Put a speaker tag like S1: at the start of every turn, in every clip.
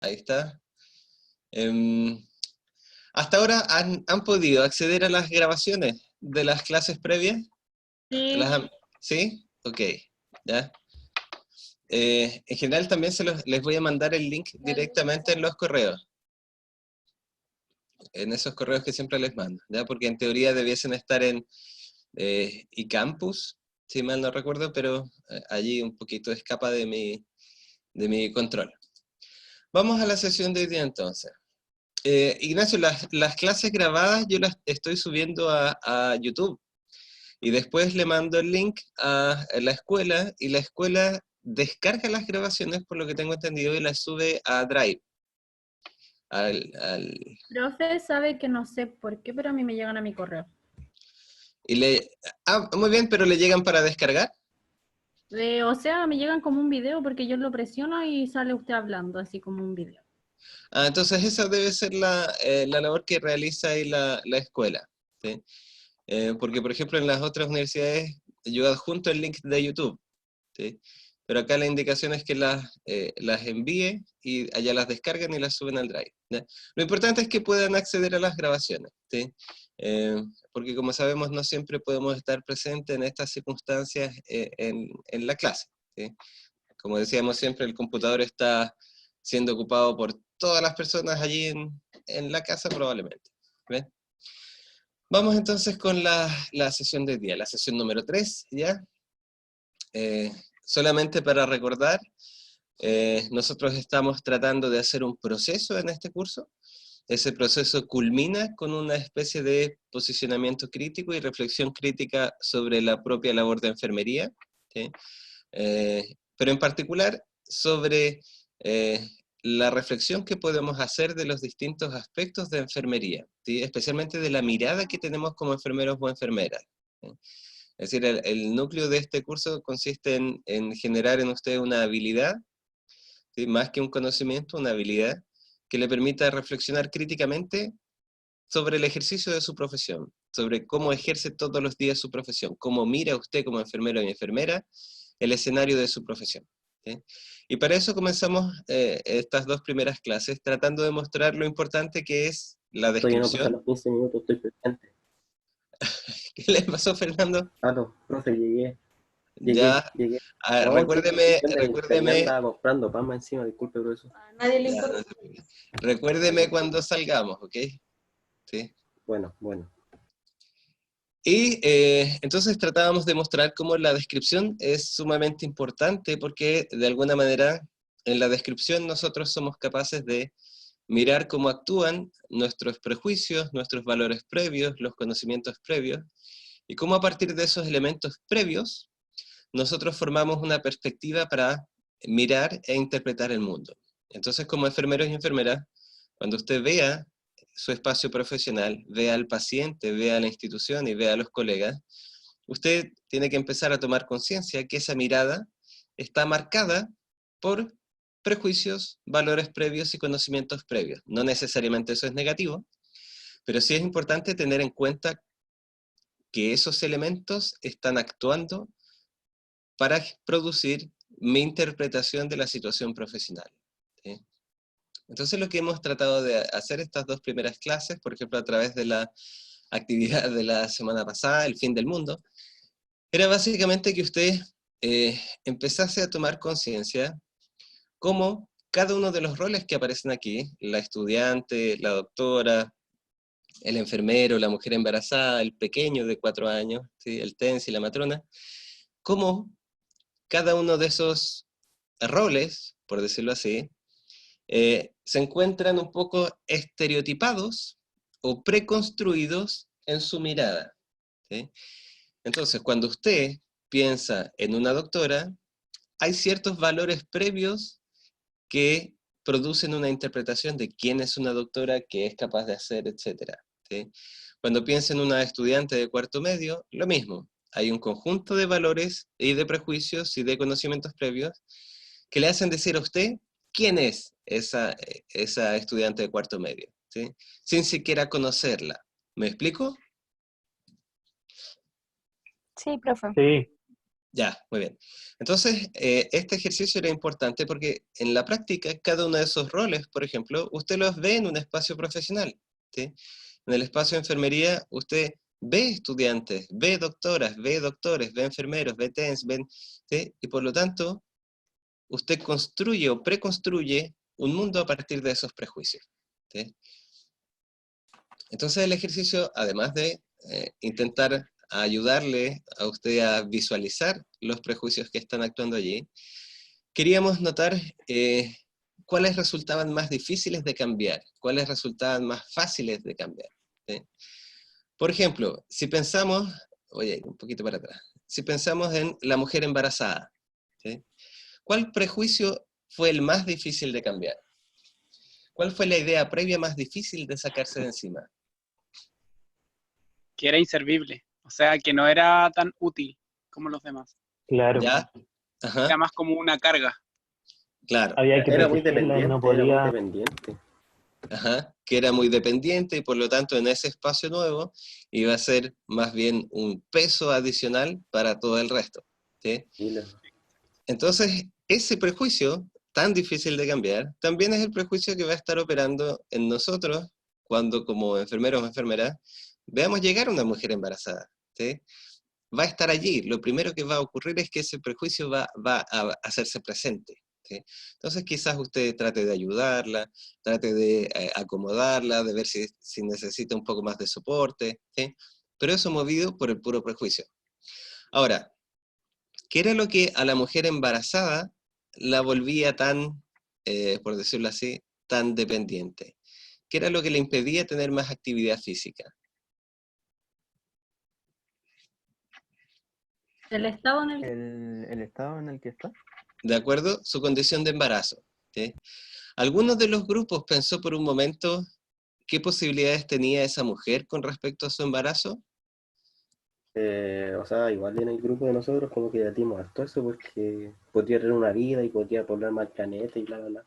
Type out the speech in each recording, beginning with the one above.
S1: Ahí está. ¿Hasta ahora han podido acceder a las grabaciones de las clases previas?
S2: Sí.
S1: ¿Sí? Ok, ya. En general también les voy a mandar el link directamente en los correos. En esos correos que siempre les mando, ¿ya? Porque en teoría debiesen estar en eCampus, si mal no recuerdo, pero allí un poquito escapa de mi control. Vamos a la sesión de hoy día entonces. Ignacio, las clases grabadas yo las estoy subiendo a YouTube. Y después le mando el link a la escuela, y la escuela descarga las grabaciones, por lo que tengo entendido, y las sube a Drive.
S2: Profe, sabe que no sé por qué, pero a mí me llegan a mi correo.
S1: Muy bien, pero ¿le llegan para descargar?
S2: O sea, me llegan como un video porque yo lo presiono y sale usted hablando, así como un video.
S1: Entonces esa debe ser la labor que realiza ahí la escuela, ¿sí? Porque, por ejemplo, en las otras universidades yo adjunto el link de YouTube, ¿sí? Pero acá la indicación es que las envíe y allá las descargan y las suben al Drive, ¿ya? Lo importante es que puedan acceder a las grabaciones, ¿sí? Porque como sabemos no siempre podemos estar presentes en estas circunstancias en la clase, ¿sí? Como decíamos siempre, el computador está siendo ocupado por todas las personas allí en la casa probablemente, ¿ven? Vamos entonces con la sesión de día, la sesión número 3, ¿ya? Solamente para recordar, nosotros estamos tratando de hacer un proceso en este curso. Ese proceso culmina con una especie de posicionamiento crítico y reflexión crítica sobre la propia labor de enfermería, ¿sí? Pero en particular sobre la reflexión que podemos hacer de los distintos aspectos de enfermería, ¿sí? Especialmente de la mirada que tenemos como enfermeros o enfermeras, ¿sí? Es decir, el núcleo de este curso consiste en generar en usted una habilidad, ¿sí? Más que un conocimiento, una habilidad que le permita reflexionar críticamente sobre el ejercicio de su profesión, sobre cómo ejerce todos los días su profesión, cómo mira usted como enfermero y enfermera el escenario de su profesión, ¿sí? Y para eso comenzamos estas dos primeras clases tratando de mostrar lo importante que es la
S3: Todavía no pasan
S1: descripción.
S3: los 15 minutos, estoy presente.
S1: ¿Qué le pasó, Fernando?
S3: Ah, no, profe,
S1: Ya,
S3: llegué. No, estoy con
S1: recuérdeme,
S3: cuestión del internet,
S1: recuérdeme,
S3: andaba comprando pan más encima, disculpe por eso.
S2: A nadie le
S1: ya,
S2: importa.
S1: no se preocupe. Recuérdeme cuando salgamos, ¿ok? ¿Sí?
S3: Bueno.
S1: Y entonces tratábamos de mostrar cómo la descripción es sumamente importante, porque de alguna manera en la descripción nosotros somos capaces de mirar cómo actúan nuestros prejuicios, nuestros valores previos, los conocimientos previos, y cómo a partir de esos elementos previos nosotros formamos una perspectiva para mirar e interpretar el mundo. Entonces, como enfermeros y enfermeras, cuando usted vea su espacio profesional, vea al paciente, vea a la institución y vea a los colegas, usted tiene que empezar a tomar conciencia que esa mirada está marcada por prejuicios, valores previos y conocimientos previos. No necesariamente eso es negativo, pero sí es importante tener en cuenta que esos elementos están actuando para producir mi interpretación de la situación profesional, ¿sí? Entonces lo que hemos tratado de hacer estas dos primeras clases, por ejemplo a través de la actividad de la semana pasada, el fin del mundo, era básicamente que usted empezase a tomar conciencia cómo cada uno de los roles que aparecen aquí, la estudiante, la doctora, el enfermero, la mujer embarazada, el pequeño de 4 años, ¿sí? El TENS y la matrona, cómo cada uno de esos roles, por decirlo así, se encuentran un poco estereotipados o preconstruidos en su mirada, ¿sí? Entonces, cuando usted piensa en una doctora, hay ciertos valores previos que producen una interpretación de quién es una doctora, qué es capaz de hacer, etc., ¿sí? Cuando piensa en una estudiante de cuarto medio, lo mismo. Hay un conjunto de valores y de prejuicios y de conocimientos previos que le hacen decir a usted quién es esa estudiante de cuarto medio, ¿sí? Sin siquiera conocerla. ¿Me explico?
S4: Sí, profe.
S5: Sí,
S1: Ya, muy bien. Entonces, este ejercicio era importante porque en la práctica, cada uno de esos roles, por ejemplo, usted los ve en un espacio profesional, ¿sí? En el espacio de enfermería, usted ve estudiantes, ve doctoras, ve doctores, ve enfermeros, ve TENS, ¿sí? Y por lo tanto, usted construye o preconstruye un mundo a partir de esos prejuicios, ¿sí? Entonces el ejercicio, además de intentar ayudarle a usted a visualizar los prejuicios que están actuando allí, queríamos notar cuáles resultaban más difíciles de cambiar, cuáles resultaban más fáciles de cambiar, ¿sí? Por ejemplo, si pensamos, oye, un poquito para atrás, si pensamos en la mujer embarazada, ¿sí? ¿Cuál prejuicio fue el más difícil de cambiar? ¿Cuál fue la idea previa más difícil de sacarse de encima?
S4: Que era inservible, o sea, que no era tan útil como los demás.
S5: Claro.
S1: ¿Ya? Ajá,
S4: Era más como una carga.
S1: claro.
S5: Había que
S3: Era muy
S5: protegerla y no
S3: dependiente, era muy
S5: podía.
S3: dependiente.
S1: Ajá, que era muy dependiente y por lo tanto en ese espacio nuevo iba a ser más bien un peso adicional para todo el resto, ¿sí?
S3: Y
S1: Entonces, ese prejuicio tan difícil de cambiar, también es el prejuicio que va a estar operando en nosotros cuando como enfermeros o enfermeras veamos llegar a una mujer embarazada, ¿sí? Va a estar allí. Lo primero que va a ocurrir es que ese prejuicio va a hacerse presente, ¿sí? Entonces quizás usted trate de ayudarla, trate de acomodarla, de ver si necesita un poco más de soporte, ¿sí? Pero eso movido por el puro prejuicio. Ahora, ¿qué era lo que a la mujer embarazada la volvía tan, por decirlo así, tan dependiente? ¿Qué era lo que le impedía tener más actividad física?
S2: El estado en el
S6: El estado en el que está.
S1: ¿De acuerdo? Su condición de embarazo, ¿sí? ¿Algunos de los grupos pensó por un momento qué posibilidades tenía esa mujer con respecto a su embarazo?
S3: o sea, igual en el grupo de nosotros como que debatimos harto eso porque podría tener una vida y podría poblar más el planeta y bla, bla, bla.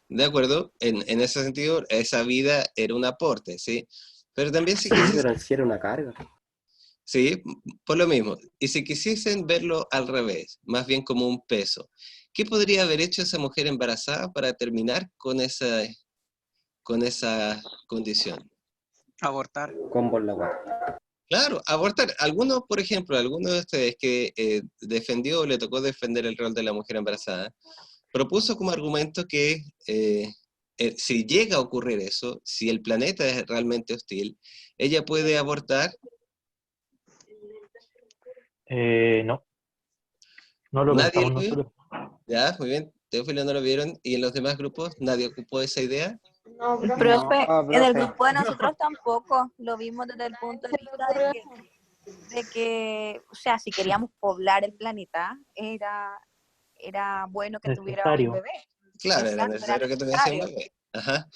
S1: ¿De acuerdo? En ese sentido, esa vida era un aporte, ¿sí? Pero también si
S3: Sí,
S1: quisiesen,
S3: pero en sí era una carga.
S1: sí, por lo mismo, y si quisiesen verlo al revés, más bien como un peso, ¿qué podría haber hecho esa mujer embarazada para terminar con esa condición?
S4: Abortar.
S3: Combo en la guata.
S1: Claro, abortar. Algunos, por ejemplo, algunos de ustedes que defendió o le tocó defender el rol de la mujer embarazada, propuso como argumento que si llega a ocurrir eso, si el planeta es realmente hostil, ella puede abortar.
S5: No, no lo
S1: Nadie
S5: pensamos
S1: lo vio.
S5: nosotros.
S1: Ya, muy bien. Teófilo no lo vieron. ¿Y en los demás grupos nadie ocupó esa idea?
S7: No, profe,
S8: Profe, en el
S7: profe.
S8: grupo de nosotros tampoco lo vimos desde el punto de vista de que, o sea, si queríamos poblar el planeta, era bueno que tuviera un
S5: Necesario.
S8: bebé.
S1: Claro, era
S8: Exacto,
S1: necesario que tuviese un
S8: necesario.
S1: bebé. Ajá.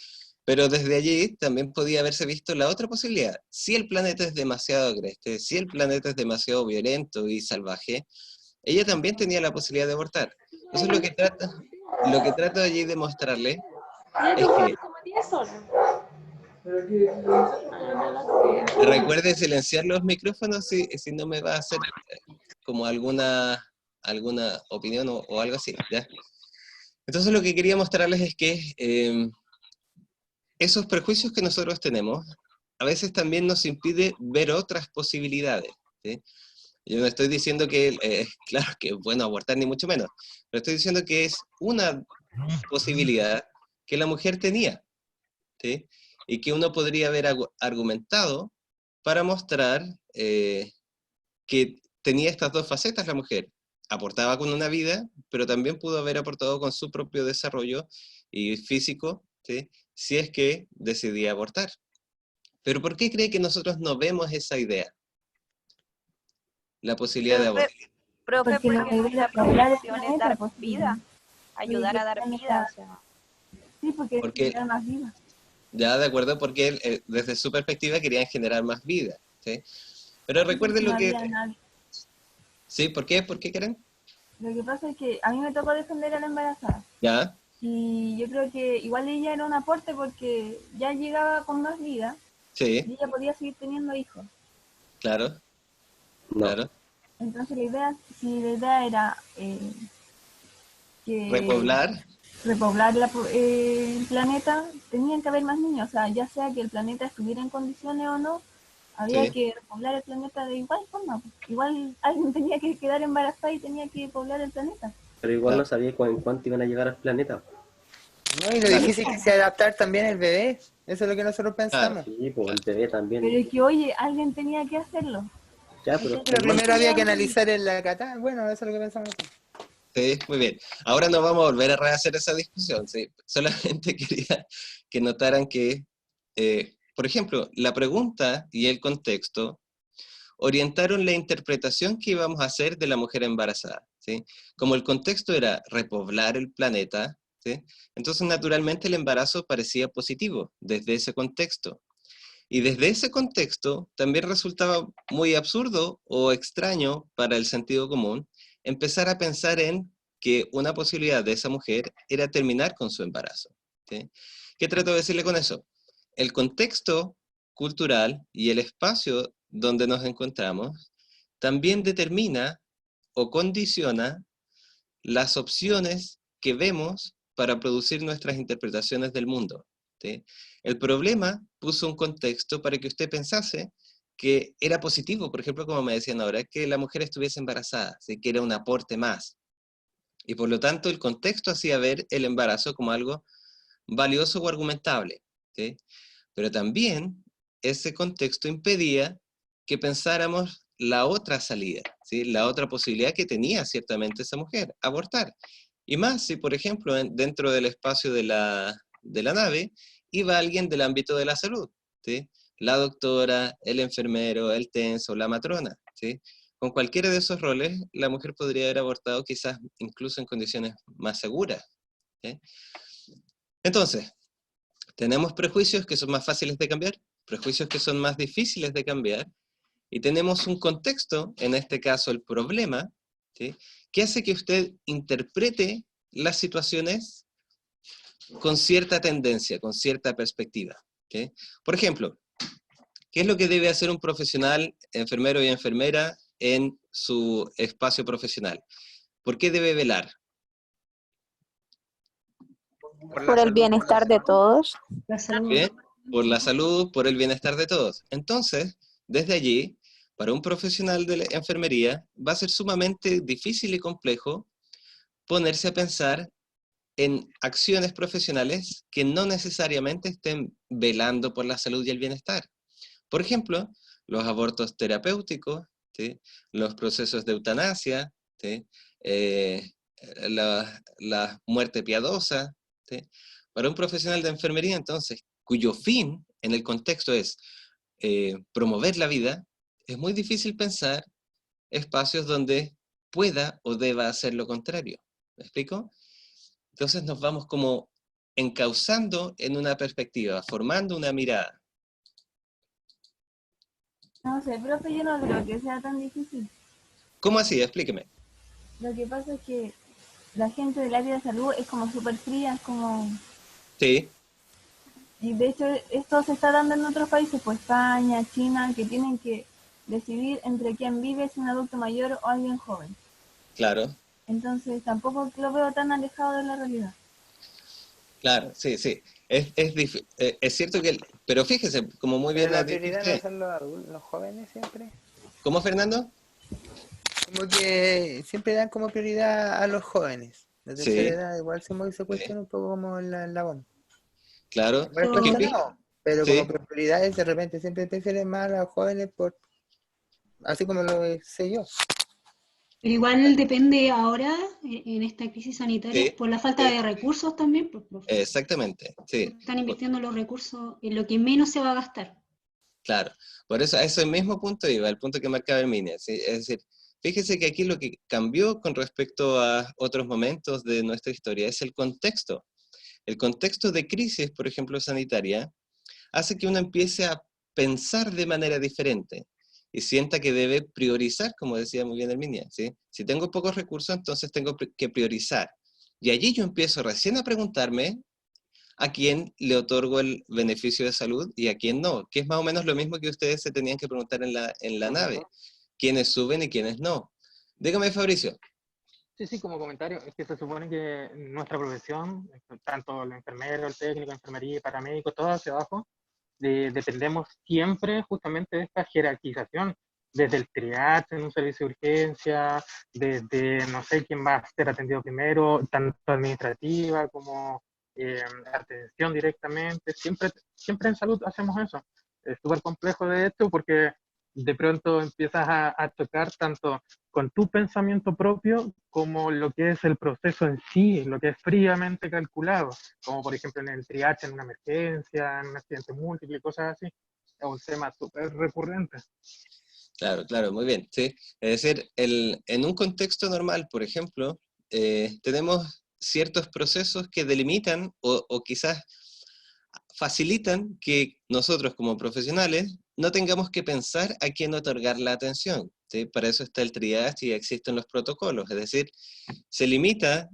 S1: Pero desde allí también podía haberse visto la otra posibilidad. Si el planeta es demasiado agreste, si el planeta es demasiado violento y salvaje, ella también tenía la posibilidad de abortar. Entonces lo que trato allí de mostrarle es que recuerde silenciar los micrófonos si no me va a hacer como alguna opinión o algo así, ¿ya? Entonces lo que quería mostrarles es que esos prejuicios que nosotros tenemos a veces también nos impide ver otras posibilidades, ¿sí? Yo no estoy diciendo que, claro, que es bueno abortar ni mucho menos, pero estoy diciendo que es una posibilidad que la mujer tenía, ¿sí? Y que uno podría haber argumentado para mostrar que tenía estas dos facetas la mujer. Aportaba con una vida, pero también pudo haber aportado con su propio desarrollo y físico, ¿sí? Si es que decidía abortar. Pero ¿por qué cree que nosotros no vemos esa idea? La posibilidad de abortar.
S8: Profe,
S7: Porque la
S8: porque
S7: idea
S8: nuestra
S7: de poblar el
S8: profesión es
S7: planeta,
S8: dar
S7: pues,
S8: vida, ayudar a dar vida, o sea.
S7: Sí, porque
S1: Porque,
S7: generar más vida.
S1: ya de acuerdo, porque desde su perspectiva querían generar más vida, ¿sí? Pero recuerden
S7: No
S1: lo que...
S7: había nadie.
S1: ¿Sí? ¿Por qué? ¿Por qué Karen?
S7: Lo que pasa es que a mí me tocó defender a la embarazada.
S1: ¿Ya?
S7: Y yo creo que igual ella era un aporte porque ya llegaba con más vida
S1: Sí,
S7: y ella podía seguir teniendo hijos.
S1: claro,
S3: No.
S1: claro.
S7: Entonces la idea, si la idea era que
S1: repoblar,
S7: el planeta, tenían que haber más niños, o sea, ya sea que el planeta estuviera en condiciones o no, había
S1: sí,
S7: que repoblar el planeta de igual forma. Igual alguien tenía que quedar embarazada y tenía que poblar el planeta.
S3: Pero igual
S1: Claro.
S3: no sabía en cuánto iban a llegar al planeta.
S9: No, y lo
S1: Claro.
S9: difícil que sea adaptar también el bebé. Eso es lo que nosotros pensamos.
S3: Sí, pues el bebé también.
S7: Pero es que, oye, alguien tenía que hacerlo.
S3: Ya, pero
S9: Pero primero había que analizar el Lakatá. Bueno, eso es lo que pensamos.
S1: Sí, muy bien. Ahora no vamos a volver a rehacer esa discusión, ¿sí? Solamente quería que notaran que, por ejemplo, la pregunta y el contexto orientaron la interpretación que íbamos a hacer de la mujer embarazada, ¿sí? Como el contexto era repoblar el planeta, ¿sí? Entonces naturalmente el embarazo parecía positivo desde ese contexto. Y desde ese contexto también resultaba muy absurdo o extraño para el sentido común empezar a pensar en que una posibilidad de esa mujer era terminar con su embarazo, ¿sí? ¿Qué trato de decirle con eso? El contexto cultural y el espacio donde nos encontramos también determina o condiciona las opciones que vemos para producir nuestras interpretaciones del mundo, ¿sí? El problema puso un contexto para que usted pensase que era positivo, por ejemplo, como me decían ahora, que la mujer estuviese embarazada, ¿sí? Que era un aporte más. Y por lo tanto el contexto hacía ver el embarazo como algo valioso o argumentable, ¿sí? Pero también ese contexto impedía que pensáramos la otra salida, ¿sí? La otra posibilidad que tenía ciertamente esa mujer, abortar. Y más si, por ejemplo, dentro del espacio de la nave, iba alguien del ámbito de la salud, ¿sí? La doctora, el enfermero, el tenso, la matrona, ¿sí? Con cualquiera de esos roles, la mujer podría haber abortado quizás incluso en condiciones más seguras, ¿sí? Entonces, tenemos prejuicios que son más fáciles de cambiar, prejuicios que son más difíciles de cambiar, y tenemos un contexto, en este caso el problema, ¿sí? Que hace que usted interprete las situaciones con cierta tendencia, con cierta perspectiva, ¿sí? Por ejemplo, ¿qué es lo que debe hacer un profesional, enfermero y enfermera, en su espacio profesional? ¿Por qué debe velar?
S8: Por el bienestar de todos.
S1: ¿Bien? Por la salud, por el bienestar de todos. Entonces, desde allí, para un profesional de la enfermería, va a ser sumamente difícil y complejo ponerse a pensar en acciones profesionales que no necesariamente estén velando por la salud y el bienestar. Por ejemplo, los abortos terapéuticos, ¿sí? Los procesos de eutanasia, ¿sí? La muerte piadosa, ¿sí? Para un profesional de enfermería, entonces, cuyo fin en el contexto es promover la vida, es muy difícil pensar espacios donde pueda o deba hacer lo contrario. ¿Me explico? Entonces nos vamos como encauzando en una perspectiva, formando una mirada.
S7: No sé, profe, yo no creo que sea tan difícil.
S1: ¿Cómo así? Explíqueme.
S7: Lo que pasa es que la gente del área de salud es como súper fría, es como...
S1: Sí,
S7: Y de hecho esto se está dando en otros países, pues España, China, que tienen que decidir entre quién vive, si un adulto mayor o alguien joven.
S1: claro,
S7: Entonces tampoco lo veo tan alejado de la realidad.
S1: claro, sí, sí. Es cierto que, pero fíjese, como muy bien
S9: Pero
S1: ha
S9: la
S1: dicho
S9: prioridad no
S1: usted.
S9: son los adultos, los jóvenes siempre.
S1: ¿Cómo, Fernando?
S9: Como que siempre dan como prioridad a los jóvenes. La tercera
S1: Sí,
S9: edad igual se cuestiona un poco como la bomba.
S1: claro.
S9: Igual
S1: Es que
S9: cuestionado, pero como
S1: sí,
S9: prioridades de repente siempre prefieren más a los jóvenes así como lo sé yo.
S10: Pero igual depende ahora, en esta crisis sanitaria,
S1: sí,
S10: por la falta
S1: sí,
S10: de recursos también, pues, profe.
S1: exactamente, sí.
S10: Están invirtiendo los recursos en lo que menos se va a gastar.
S1: Claro, por eso a ese mismo punto iba, el punto que marcaba Herminia, ¿sí? Es decir, fíjese que aquí lo que cambió con respecto a otros momentos de nuestra historia es el contexto. El contexto de crisis, por ejemplo, sanitaria, hace que uno empiece a pensar de manera diferente y sienta que debe priorizar, como decía muy bien Herminia, ¿sí? Si tengo pocos recursos, entonces tengo que priorizar. Y allí yo empiezo recién a preguntarme a quién le otorgo el beneficio de salud y a quién no, que es más o menos lo mismo que ustedes se tenían que preguntar en la nave. quiénes suben y quiénes no. Dígame, Fabricio.
S5: Sí, como comentario, es que se supone que nuestra profesión, tanto el enfermero, el técnico, enfermería, paramédico, todo hacia abajo, dependemos siempre justamente de esta jerarquización, desde el triage en un servicio de urgencia, desde no sé quién va a ser atendido primero, tanto administrativa como atención directamente, siempre en salud hacemos eso. Es súper complejo de hecho porque de pronto empiezas a chocar tanto con tu pensamiento propio como lo que es el proceso en sí, lo que es fríamente calculado, como por ejemplo en el triage, en una emergencia, en un accidente múltiple, cosas así. Es un tema súper recurrente.
S1: Claro, muy bien. ¿Sí? Es decir, en un contexto normal, por ejemplo, tenemos ciertos procesos que delimitan o quizás facilitan que nosotros como profesionales no tengamos que pensar a quién otorgar la atención. ¿Sí? Para eso está el triage y existen los protocolos. Es decir, se limita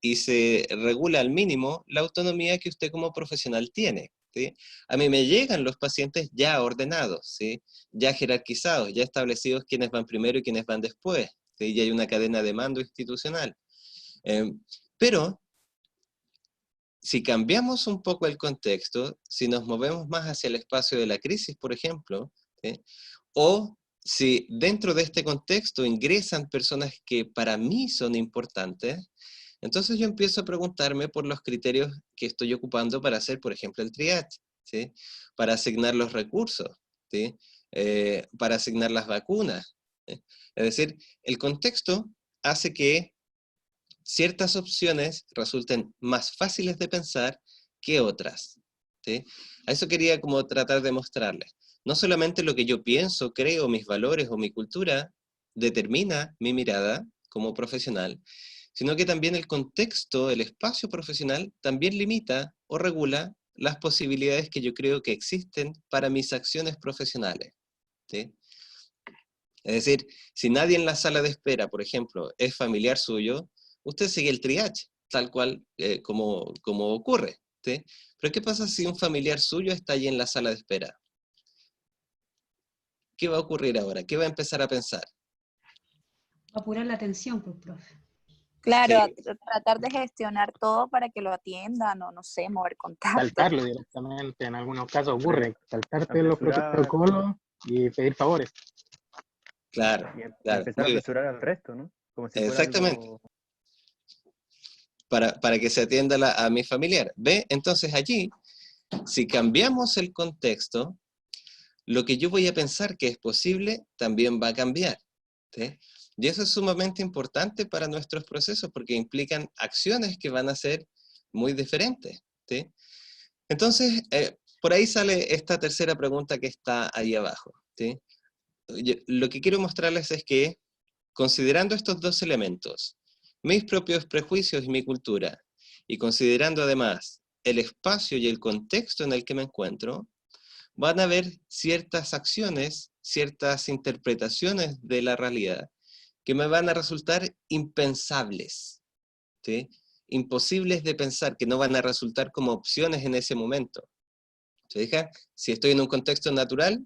S1: y se regula al mínimo la autonomía que usted como profesional tiene. ¿Sí? A mí me llegan los pacientes ya ordenados, ¿sí? Ya jerarquizados, ya establecidos quiénes van primero y quiénes van después. ¿Sí? Ya hay una cadena de mando institucional. Pero si cambiamos un poco el contexto, si nos movemos más hacia el espacio de la crisis, por ejemplo, ¿sí? O si dentro de este contexto ingresan personas que para mí son importantes, entonces yo empiezo a preguntarme por los criterios que estoy ocupando para hacer, por ejemplo, el triage, ¿sí? Para asignar los recursos, ¿sí? Para asignar las vacunas. ¿Sí? Es decir, el contexto hace que ciertas opciones resulten más fáciles de pensar que otras. ¿Sí? A eso quería como tratar de mostrarles. No solamente lo que yo pienso, creo, mis valores o mi cultura determina mi mirada como profesional, sino que también el contexto, el espacio profesional, también limita o regula las posibilidades que yo creo que existen para mis acciones profesionales. ¿Sí? Es decir, si nadie en la sala de espera, por ejemplo, es familiar suyo, usted sigue el triage, tal cual como ocurre. ¿Sí? Pero ¿qué pasa si un familiar suyo está allí en la sala de espera? ¿Qué va a ocurrir ahora? ¿Qué va a empezar a pensar?
S10: Apurar la atención, pues, profe.
S8: Claro,
S1: Sí.
S8: tratar de gestionar todo para que lo atiendan o no sé, mover contactos.
S5: Saltarlo directamente, en algunos casos ocurre, saltarte los
S6: Apresurar.
S5: protocolos y pedir favores.
S1: Claro,
S6: Y
S1: claro.
S6: empezar a
S1: Muy bien.
S6: apresurar al resto, ¿no? Como si fuera
S1: Exactamente.
S6: algo...
S1: Para que se atienda a mi familiar. ¿Ve? Entonces allí, si cambiamos el contexto, lo que yo voy a pensar que es posible también va a cambiar. ¿Sí? Y eso es sumamente importante para nuestros procesos porque implican acciones que van a ser muy diferentes. ¿Sí? Entonces, por ahí sale esta tercera pregunta que está ahí abajo. ¿Sí? Lo que quiero mostrarles es que, considerando estos dos elementos, mis propios prejuicios y mi cultura, y considerando además el espacio y el contexto en el que me encuentro, van a haber ciertas acciones, ciertas interpretaciones de la realidad que me van a resultar impensables, ¿sí? Imposibles de pensar, que no van a resultar como opciones en ese momento. ¿Se fijan? Si estoy en un contexto natural,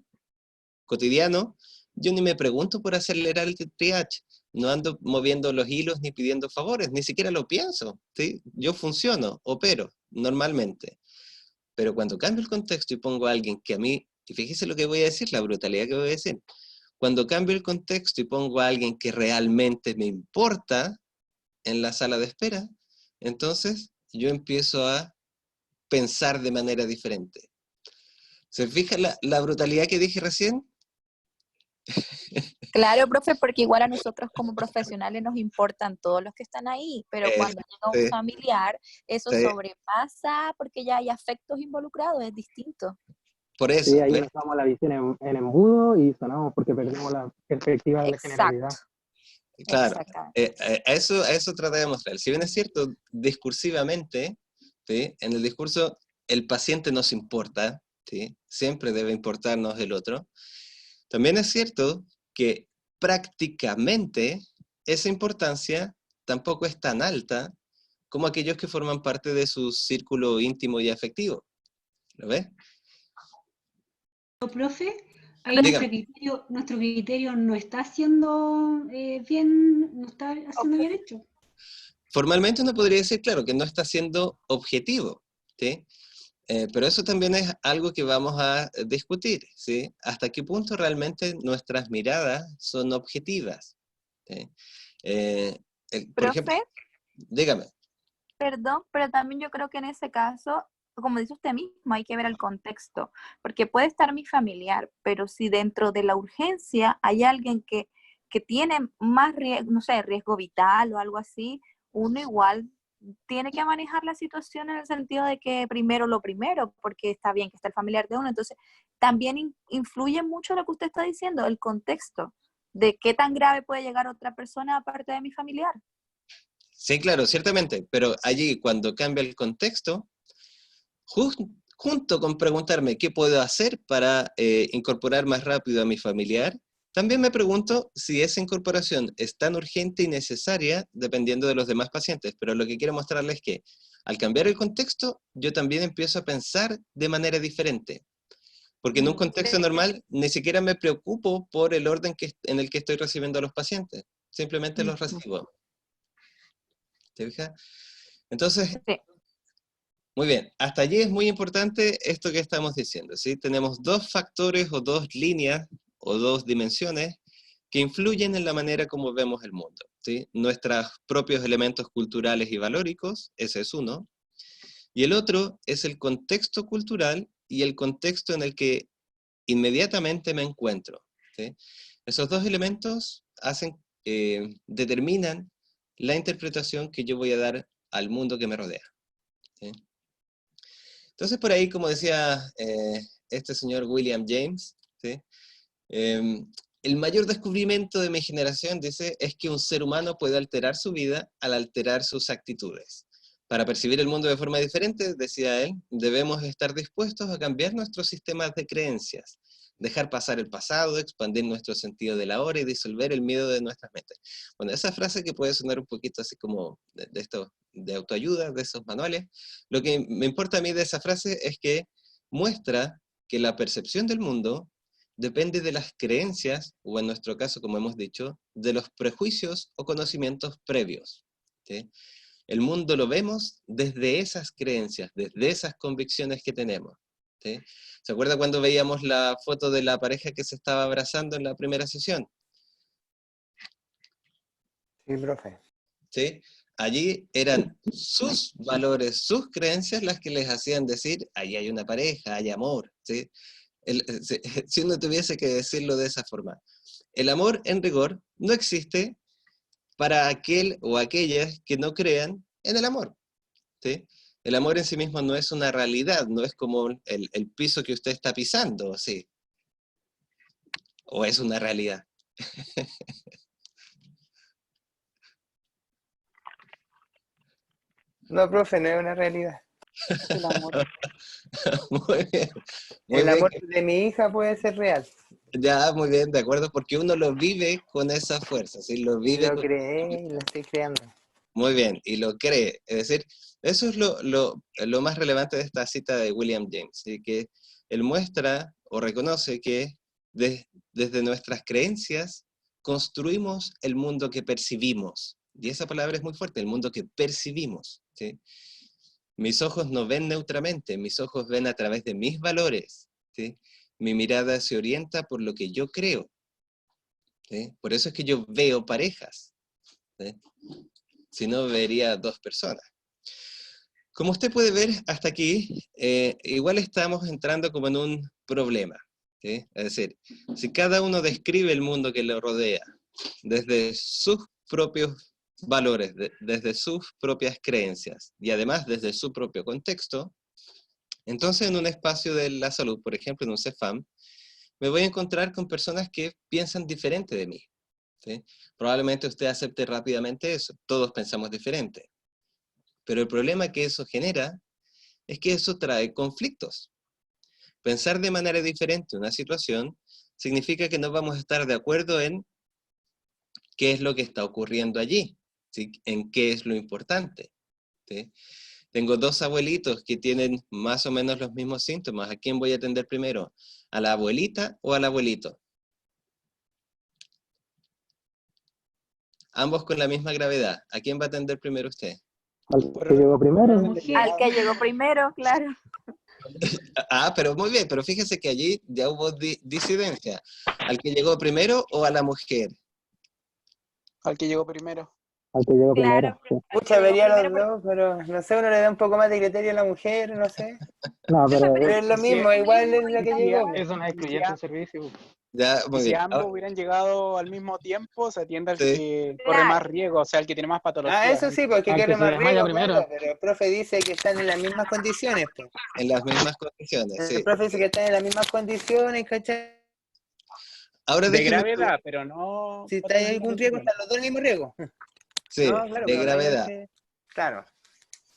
S1: cotidiano, yo ni me pregunto por acelerar el triage, no ando moviendo los hilos ni pidiendo favores, ni siquiera lo pienso, ¿sí? Yo funciono, opero normalmente. Pero cuando cambio el contexto y pongo a alguien que a mí, y fíjese lo que voy a decir, la brutalidad que voy a decir, cuando cambio el contexto y pongo a alguien que realmente me importa en la sala de espera, entonces yo empiezo a pensar de manera diferente. ¿Se fija la brutalidad que dije recién?
S8: Claro, profe, porque igual a nosotros como profesionales nos importan todos los que están ahí, pero cuando llega un
S1: Sí,
S8: familiar, eso
S1: sí.
S8: sobrepasa porque ya hay afectos involucrados, es distinto.
S1: Por eso,
S5: Sí, ahí
S1: ¿ves?
S5: nos damos la visión en embudo y sonamos porque perdemos la perspectiva de la generalidad.
S8: Exacto,
S1: Claro,
S8: exactamente.
S1: a eso traté de mostrar. Si bien es cierto, discursivamente, ¿sí? En el discurso el paciente nos importa, ¿sí? Siempre debe importarnos el otro. También es cierto que prácticamente esa importancia tampoco es tan alta como aquellos que forman parte de su círculo íntimo y afectivo. ¿Lo ves?
S10: Profe, Ahí
S1: Dígame.
S10: nuestro criterio no está haciendo bien, no está haciendo bien hecho.
S1: Formalmente uno podría decir, claro, que no está siendo objetivo, ¿sí? Pero eso también es algo que vamos a discutir, ¿sí? ¿Hasta qué punto realmente nuestras miradas son objetivas? ¿Sí? Eh, por ejemplo,
S8: Profe,
S1: dígame.
S8: perdón, pero también yo creo que en ese caso, como dice usted mismo, hay que ver el contexto, porque puede estar mi familiar, pero si dentro de la urgencia hay alguien que tiene más riesgo, no sé, riesgo vital o algo así, uno igual tiene que manejar la situación en el sentido de que primero lo primero, porque está bien que está el familiar de uno, entonces también influye mucho lo que usted está diciendo, el contexto, de qué tan grave puede llegar otra persona aparte de mi familiar.
S1: Sí, claro, ciertamente, pero allí cuando cambia el contexto, junto con preguntarme qué puedo hacer para incorporar más rápido a mi familiar, también me pregunto si esa incorporación es tan urgente y necesaria dependiendo de los demás pacientes, pero lo que quiero mostrarles es que al cambiar el contexto, yo también empiezo a pensar de manera diferente. Porque en un contexto normal ni siquiera me preocupo por el orden en el que estoy recibiendo a los pacientes, simplemente los recibo. ¿Te fijas? Entonces,
S8: Sí.
S1: muy bien, hasta allí es muy importante esto que estamos diciendo, ¿sí? Tenemos dos factores o dos líneas o dos dimensiones que influyen en la manera como vemos el mundo, ¿sí? Nuestros propios elementos culturales y valóricos, ese es uno, y el otro es el contexto cultural y el contexto en el que inmediatamente me encuentro, ¿sí? Esos dos elementos determinan la interpretación que yo voy a dar al mundo que me rodea, ¿sí? Entonces, por ahí, como decía este señor William James, ¿sí? El mayor descubrimiento de mi generación, dice, es que un ser humano puede alterar su vida al alterar sus actitudes. Para percibir el mundo de forma diferente, decía él, debemos estar dispuestos a cambiar nuestros sistemas de creencias, dejar pasar el pasado, expandir nuestro sentido de la hora y disolver el miedo de nuestras mentes. Bueno, esa frase que puede sonar un poquito así como de esto, de autoayuda, de esos manuales, lo que me importa a mí de esa frase es que muestra que la percepción del mundo depende de las creencias, o en nuestro caso, como hemos dicho, de los prejuicios o conocimientos previos, ¿sí? El mundo lo vemos desde esas creencias, desde esas convicciones que tenemos, ¿sí? ¿Se acuerda cuando veíamos la foto de la pareja que se estaba abrazando en la primera sesión?
S9: Sí, profe.
S1: ¿Sí? Allí eran sus valores, sus creencias las que les hacían decir, ahí hay una pareja, hay amor, ¿sí? Si uno tuviese que decirlo de esa forma. El amor, en rigor, no existe para aquel o aquellas que no crean en el amor, ¿sí? El amor en sí mismo no es una realidad, no es como el piso que usted está pisando, ¿sí? O es una realidad.
S9: No, profe, no es una realidad.
S8: El amor.
S1: Muy bien. Muy
S9: El
S1: bien.
S9: amor de mi hija puede ser real.
S1: Ya, muy bien, de acuerdo, porque uno lo vive con esa fuerza, ¿sí? Lo
S9: Y
S1: vive
S9: lo
S1: con...
S9: creé y lo estoy creando.
S1: Muy bien, y lo cree. Es decir, eso es lo más relevante de esta cita de William James, ¿sí? Que él muestra o reconoce que desde nuestras creencias construimos el mundo que percibimos. Y esa palabra es muy fuerte, el mundo que percibimos, ¿sí? Mis ojos no ven neutramente, mis ojos ven a través de mis valores, ¿sí? Mi mirada se orienta por lo que yo creo, ¿sí? Por eso es que yo veo parejas, ¿sí? Si no, vería dos personas. Como usted puede ver hasta aquí, igual estamos entrando como en un problema, ¿sí? Es decir, si cada uno describe el mundo que lo rodea desde sus propios valores, desde sus propias creencias y además desde su propio contexto, entonces en un espacio de la salud, por ejemplo, en un CEFAM, me voy a encontrar con personas que piensan diferente de mí, ¿sí? Probablemente usted acepte rápidamente eso, todos pensamos diferente. Pero el problema que eso genera es que eso trae conflictos. Pensar de manera diferente una situación significa que no vamos a estar de acuerdo en qué es lo que está ocurriendo allí, ¿sí? En qué es lo importante, ¿sí? Tengo dos abuelitos que tienen más o menos los mismos síntomas. ¿A quién voy a atender primero? ¿A la abuelita o al abuelito? Ambos con la misma gravedad. ¿A quién va a atender primero usted?
S6: Al que llegó primero.
S8: Al que llegó primero, claro.
S1: Ah, pero muy bien, pero fíjese que allí ya hubo disidencia. ¿Al que llegó primero o a la mujer?
S4: Al que llegó primero.
S6: Al que llegó
S8: Claro.
S6: primero. Sí.
S9: Pucha, vería los dos, pero no sé, uno le da un poco más de criterio a la mujer, no sé.
S6: No, pero
S9: Pero es lo mismo, igual es la que llegó.
S5: Eso no es excluyente en servicio.
S1: Ya,
S4: Y
S1: muy
S4: si
S1: bien.
S4: ambos hubieran llegado al mismo tiempo, se atiende al
S1: Sí.
S4: que corre más riesgo, o sea, el que tiene más patología.
S9: Ah, eso sí, porque
S5: Al que
S9: quiere
S5: se
S9: más
S5: desmaya
S9: riesgo,
S5: primero.
S9: claro, pero el profe dice que están en las mismas condiciones, pues.
S1: En las mismas condiciones,
S9: El
S1: sí.
S9: profe dice que están en las mismas condiciones, ¿cachai?
S1: Ahora
S4: De
S1: déjeme...
S4: gravedad, pero no...
S9: Si está en algún riesgo, están los dos en el mismo riesgo.
S1: Sí,
S9: No, claro,
S1: de
S9: pero
S1: gravedad.
S9: obviamente- Claro.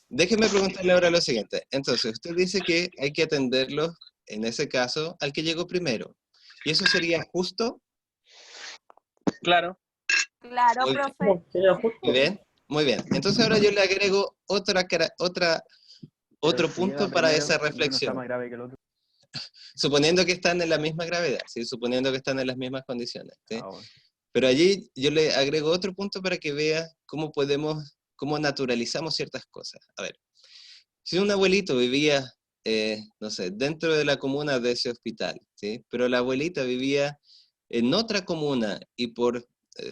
S1: Déjeme preguntarle ahora lo siguiente. Entonces, usted dice que hay que atenderlo, en ese caso, al que llegó primero. ¿Y eso sería justo?
S4: Claro.
S8: Claro,
S1: Muy
S8: profe.
S3: Sería justo.
S1: Muy bien, muy bien. Entonces ahora yo le agrego otro punto para esa
S6: No está
S1: reflexión.
S6: más grave que el otro.
S1: Suponiendo que están en la misma gravedad, ¿sí? Suponiendo que están en las mismas condiciones, ¿sí?
S6: Ah, bueno.
S1: Pero allí yo le agrego otro punto para que vea cómo naturalizamos ciertas cosas. A ver, si un abuelito vivía, no sé, dentro de la comuna de ese hospital, ¿sí? Pero la abuelita vivía en otra comuna y por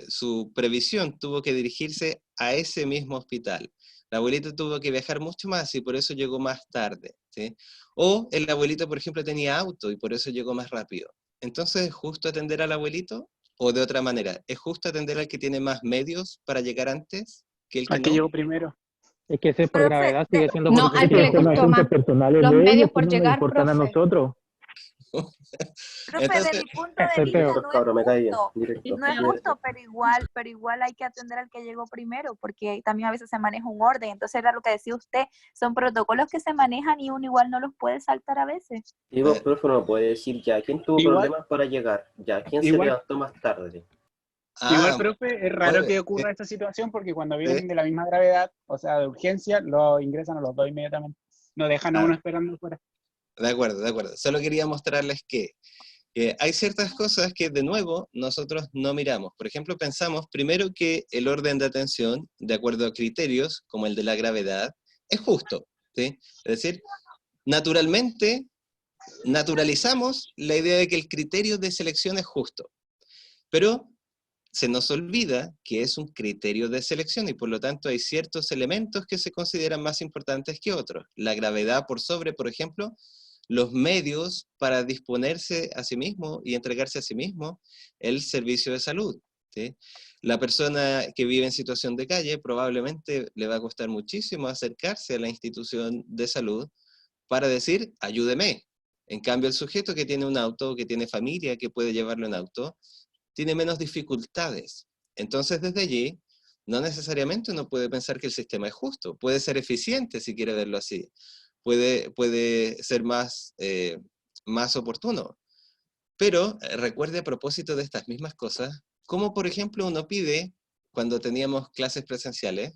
S1: su previsión tuvo que dirigirse a ese mismo hospital. La abuelita tuvo que viajar mucho más y por eso llegó más tarde, ¿sí? O el abuelito, por ejemplo, tenía auto y por eso llegó más rápido. Entonces, ¿es justo atender al abuelito? O de otra manera, ¿es justo atender al que tiene más medios para llegar antes que el que
S4: Al que
S1: no?
S4: llegó primero.
S5: Es que ese es por
S8: Profe,
S5: gravedad, sigue siendo
S2: No,
S5: por
S2: al que le
S6: Esto no es
S2: costó más.
S6: asuntos personales
S2: Los
S6: de
S2: medios
S6: ellos,
S2: por
S6: no nos
S2: llegar,
S6: importan a
S2: profe.
S6: nosotros.
S8: Profe, de
S1: Entonces,
S8: mi punto de
S5: Soy
S8: vista
S5: feo.
S8: no
S3: Estos
S8: es
S3: cabros me caen bien,
S8: justo.
S3: directo.
S8: No es justo, pero igual hay que atender al que llegó primero, porque también a veces se maneja un orden. Entonces era lo que decía usted, son protocolos que se manejan y uno igual no los puede saltar a veces.
S3: Y vos, profe, no puede decir ya quién tuvo
S4: Igual,
S3: problemas para llegar, ya quién se
S4: igual,
S3: levantó más tarde.
S4: igual,
S1: ah,
S4: profe, es
S1: muy
S4: raro
S1: bien,
S4: que
S1: sí,
S4: ocurra esta situación porque cuando
S1: sí,
S4: vienen de la misma gravedad, o sea, de urgencia, lo ingresan a los dos inmediatamente. No dejan a
S1: claro.
S4: uno esperando fuera.
S1: De acuerdo, de acuerdo. Solo quería mostrarles que hay ciertas cosas que, de nuevo, nosotros no miramos. Por ejemplo, pensamos primero que el orden de atención, de acuerdo a criterios, como el de la gravedad, es justo, ¿sí? Es decir, naturalmente, naturalizamos la idea de que el criterio de selección es justo. Pero se nos olvida que es un criterio de selección y por lo tanto hay ciertos elementos que se consideran más importantes que otros. La gravedad por sobre, por ejemplo, los medios para disponerse a sí mismo y entregarse a sí mismo el servicio de salud, ¿sí? La persona que vive en situación de calle probablemente le va a costar muchísimo acercarse a la institución de salud para decir, ayúdeme. En cambio, el sujeto que tiene un auto, que tiene familia, que puede llevarlo en auto, tiene menos dificultades. Entonces, desde allí, no necesariamente uno puede pensar que el sistema es justo. Puede ser eficiente, si quiere verlo así. Puede ser más oportuno. Pero recuerde a propósito de estas mismas cosas, como por ejemplo uno pide, cuando teníamos clases presenciales,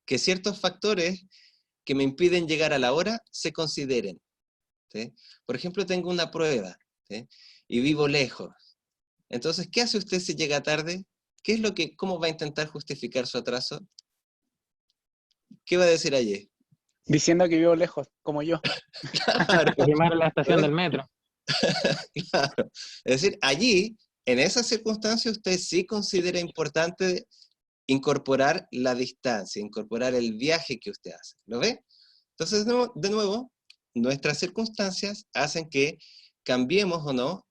S1: que ciertos factores que me impiden llegar a la hora se consideren, ¿sí? Por ejemplo, tengo una prueba, ¿sí? Y vivo lejos. Entonces, ¿qué hace usted si llega tarde? ¿Cómo va a intentar justificar su atraso? ¿Qué va a decir allí?
S4: Diciendo que vivo lejos, como yo.
S1: Claro,
S5: Que primero la estación del metro.
S1: claro. Es decir, allí, en esas circunstancias, usted sí considera importante incorporar la distancia, incorporar el viaje que usted hace. ¿Lo ve? Entonces, de nuevo, nuestras circunstancias hacen que cambiemos o no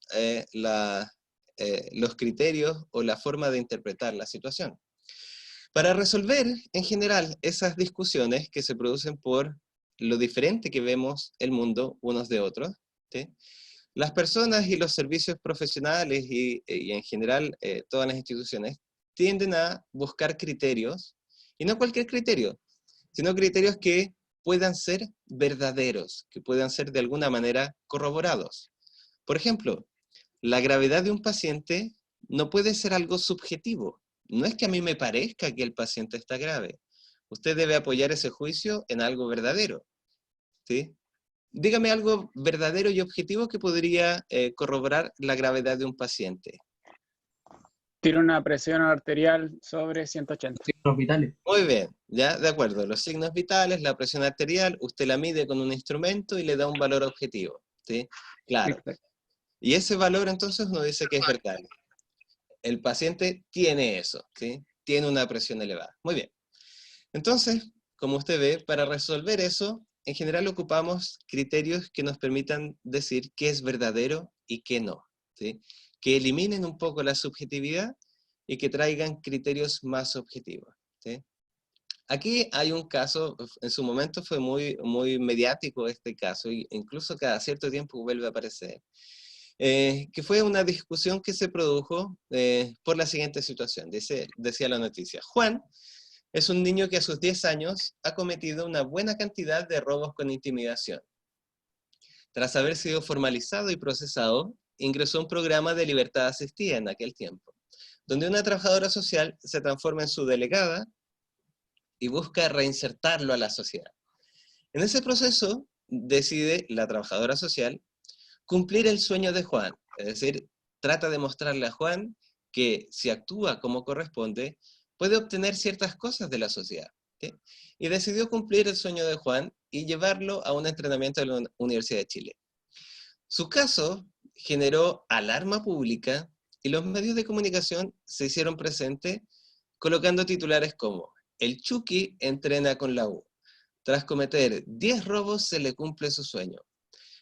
S1: los criterios o la forma de interpretar la situación. Para resolver, en general, esas discusiones que se producen por lo diferente que vemos el mundo unos de otros, ¿sí? Las personas y los servicios profesionales y en general todas las instituciones tienden a buscar criterios, y no cualquier criterio, sino criterios que puedan ser verdaderos, que puedan ser de alguna manera corroborados. Por ejemplo, la gravedad de un paciente no puede ser algo subjetivo. No es que a mí me parezca que el paciente está grave. usted debe apoyar ese juicio en algo verdadero, ¿sí? Dígame algo verdadero y objetivo que podría corroborar la gravedad de un paciente.
S4: Tiene una presión arterial sobre 180.
S11: Signos vitales.
S1: Muy bien, ya, de acuerdo. Los signos vitales, la presión arterial, usted la mide con un instrumento y le da un valor objetivo, ¿sí? Claro.
S4: Exacto.
S1: Y ese valor entonces uno dice que es verdad. El paciente tiene eso, ¿sí? Tiene una presión elevada. Muy bien. Entonces, como usted ve, para resolver eso, en general ocupamos criterios que nos permitan decir qué es verdadero y qué no, ¿sí? Que eliminen un poco la subjetividad y que traigan criterios más objetivos, ¿sí? Aquí hay un caso, en su momento fue muy mediático este caso, e incluso cada cierto tiempo vuelve a aparecer, que fue una discusión que se produjo por la siguiente situación. Decía la noticia: Juan es un niño que a sus 10 años ha cometido una buena cantidad de robos con intimidación. Tras haber sido formalizado y procesado, ingresó a un programa de libertad asistida en aquel tiempo, donde una trabajadora social se transforma en su delegada y busca reinsertarlo a la sociedad. En ese proceso, decide la trabajadora social cumplir el sueño de Juan, es decir, trata de mostrarle a Juan que si actúa como corresponde, puede obtener ciertas cosas de la sociedad, ¿sí? Y decidió cumplir el sueño de Juan y llevarlo a un entrenamiento de la Universidad de Chile. Su caso generó alarma pública y los medios de comunicación se hicieron presentes colocando titulares como: el Chucky entrena con la U. Tras cometer 10 robos se le cumple su sueño.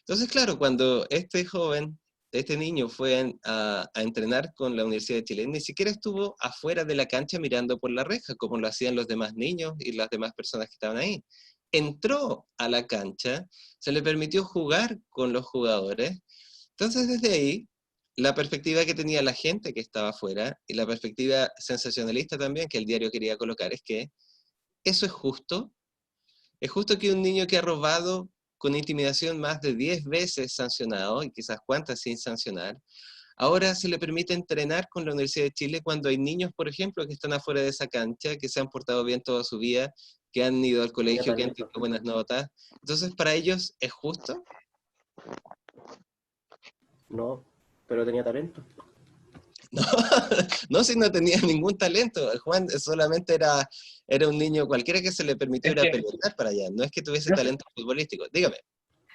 S1: Entonces, claro, cuando este niño fue a entrenar con la Universidad de Chile, ni siquiera estuvo afuera de la cancha mirando por la reja, como lo hacían los demás niños y las demás personas que estaban ahí. Entró a la cancha, se le permitió jugar con los jugadores. Entonces, desde ahí, la perspectiva que tenía la gente que estaba afuera, y la perspectiva sensacionalista también que el diario quería colocar, es que eso es justo. Es justo que un niño que ha robado con intimidación más de 10 veces sancionado, y quizás cuántas sin sancionar, ahora se le permite entrenar con la Universidad de Chile cuando hay niños, por ejemplo, que están afuera de esa cancha, que se han portado bien toda su vida, que han ido al colegio, que han tenido buenas notas. Entonces, ¿para ellos es justo?
S3: No, pero tenía talento.
S1: No, no, si no tenía ningún talento. Juan solamente era un niño cualquiera que se le permitió ir a pelear para allá. No es que tuviese talento futbolístico. Dígame.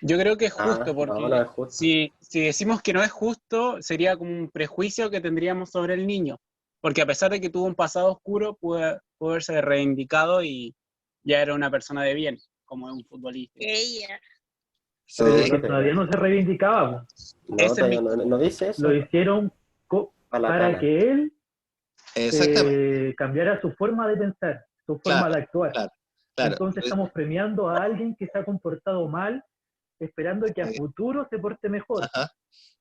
S4: Yo creo que es justo, porque
S3: no es justo.
S4: Si decimos que no es justo, sería como un prejuicio que tendríamos sobre el niño. Porque a pesar de que tuvo un pasado oscuro, pudo haberse reivindicado y ya era una persona de bien, como un futbolista.
S1: Sí.
S6: Pero todavía no se reivindicaba.
S3: No dice eso.
S6: Lo hicieron para que él cambiara su forma de pensar, su forma de actuar.
S1: Claro.
S6: Entonces estamos premiando a alguien que se ha comportado mal, esperando que a futuro se porte mejor.
S1: Ajá.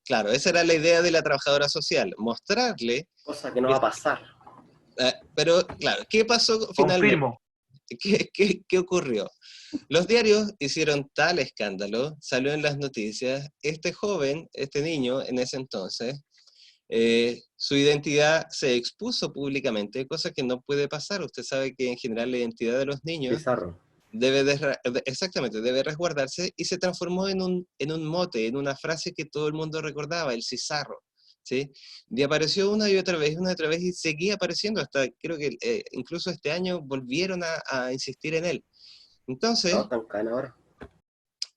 S1: Claro, esa era la idea de la trabajadora social, mostrarle...
S3: Cosa que no va a pasar.
S1: Pero, claro, ¿qué pasó finalmente? ¿Qué ocurrió? Los diarios hicieron tal escándalo, salió en las noticias, este joven, este niño en ese entonces, su identidad se expuso públicamente, cosa que no puede pasar. Usted sabe que en general la identidad de los niños debe resguardarse, y se transformó en un mote, en una frase que todo el mundo recordaba, el cizarro, ¿sí? Y apareció una y otra vez, y seguía apareciendo hasta, creo que incluso este año volvieron a insistir en él. Entonces...
S3: No, tan cana ahora.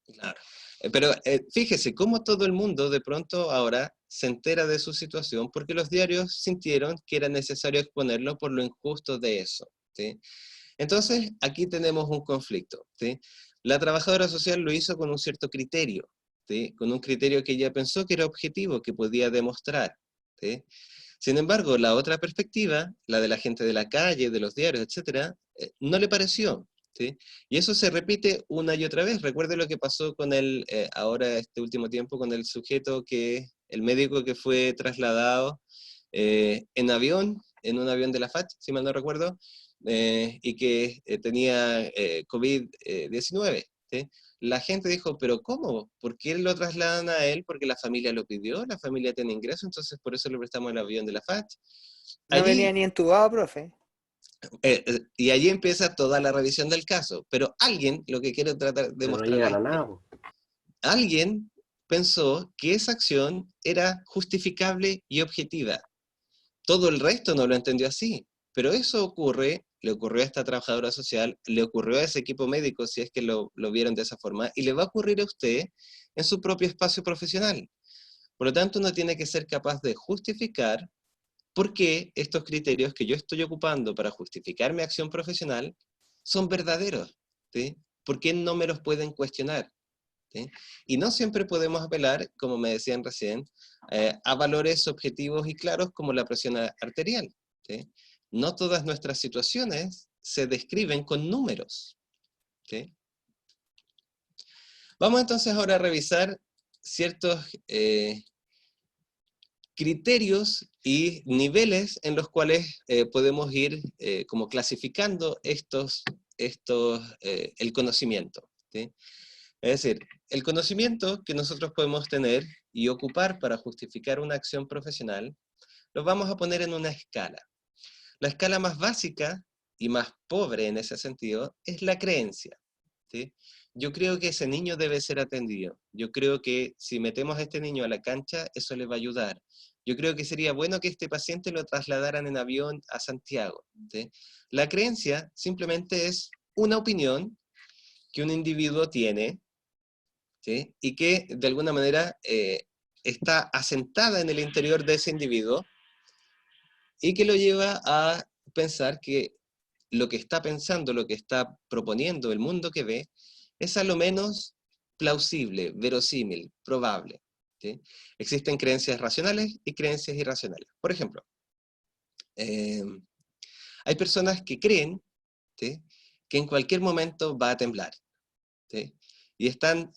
S1: Claro. Pero fíjese cómo todo el mundo de pronto ahora se entera de su situación porque los diarios sintieron que era necesario exponerlo por lo injusto de eso, ¿sí? Entonces, aquí tenemos un conflicto, ¿sí? La trabajadora social lo hizo con un cierto criterio, ¿sí? Con un criterio que ella pensó que era objetivo, que podía demostrar, ¿sí? Sin embargo, la otra perspectiva, la de la gente de la calle, de los diarios, etcétera, no le pareció, ¿sí? Y eso se repite una y otra vez. Recuerde lo que pasó con ahora este último tiempo, con el sujeto el médico que fue trasladado en un avión de la FACH, si mal no recuerdo, y que tenía COVID-19, ¿sí? La gente dijo, ¿pero cómo? ¿Por qué lo trasladan a él? Porque la familia lo pidió, la familia tiene ingreso, entonces por eso le prestamos el avión de la FACH.
S9: No venía ni entubado, profe.
S1: Y allí empieza toda la revisión del caso. Pero alguien, lo que quiero tratar de
S3: Pero no
S1: mostrar,
S3: llegan a nada, po.
S1: alguien pensó que esa acción era justificable y objetiva. Todo el resto no lo entendió así. Pero eso ocurre, le ocurrió a esta trabajadora social, le ocurrió a ese equipo médico, si es que lo vieron de esa forma, y le va a ocurrir a usted en su propio espacio profesional. Por lo tanto, uno tiene que ser capaz de justificar por qué estos criterios que yo estoy ocupando para justificar mi acción profesional son verdaderos, ¿sí? ¿Por qué no me los pueden cuestionar? ¿Sí? Y no siempre podemos apelar, como me decían recién, a valores objetivos y claros como la presión arterial, ¿sí? No todas nuestras situaciones se describen con números, ¿sí? Vamos entonces ahora a revisar ciertos criterios y niveles en los cuales podemos ir como clasificando el conocimiento, ¿sí? Es decir, el conocimiento que nosotros podemos tener y ocupar para justificar una acción profesional, lo vamos a poner en una escala. La escala más básica y más pobre en ese sentido es la creencia, ¿sí? Yo creo que ese niño debe ser atendido. Yo creo que si metemos a este niño a la cancha, eso le va a ayudar. Yo creo que sería bueno que este paciente lo trasladaran en avión a Santiago, ¿sí? La creencia simplemente es una opinión que un individuo tiene, ¿sí? Y que de alguna manera está asentada en el interior de ese individuo y que lo lleva a pensar que lo que está pensando, lo que está proponiendo, el mundo que ve, es a lo menos plausible, verosímil, probable, ¿sí? Existen creencias racionales y creencias irracionales. Por ejemplo, hay personas que creen, ¿sí?, que en cualquier momento va a temblar, ¿sí? Y están,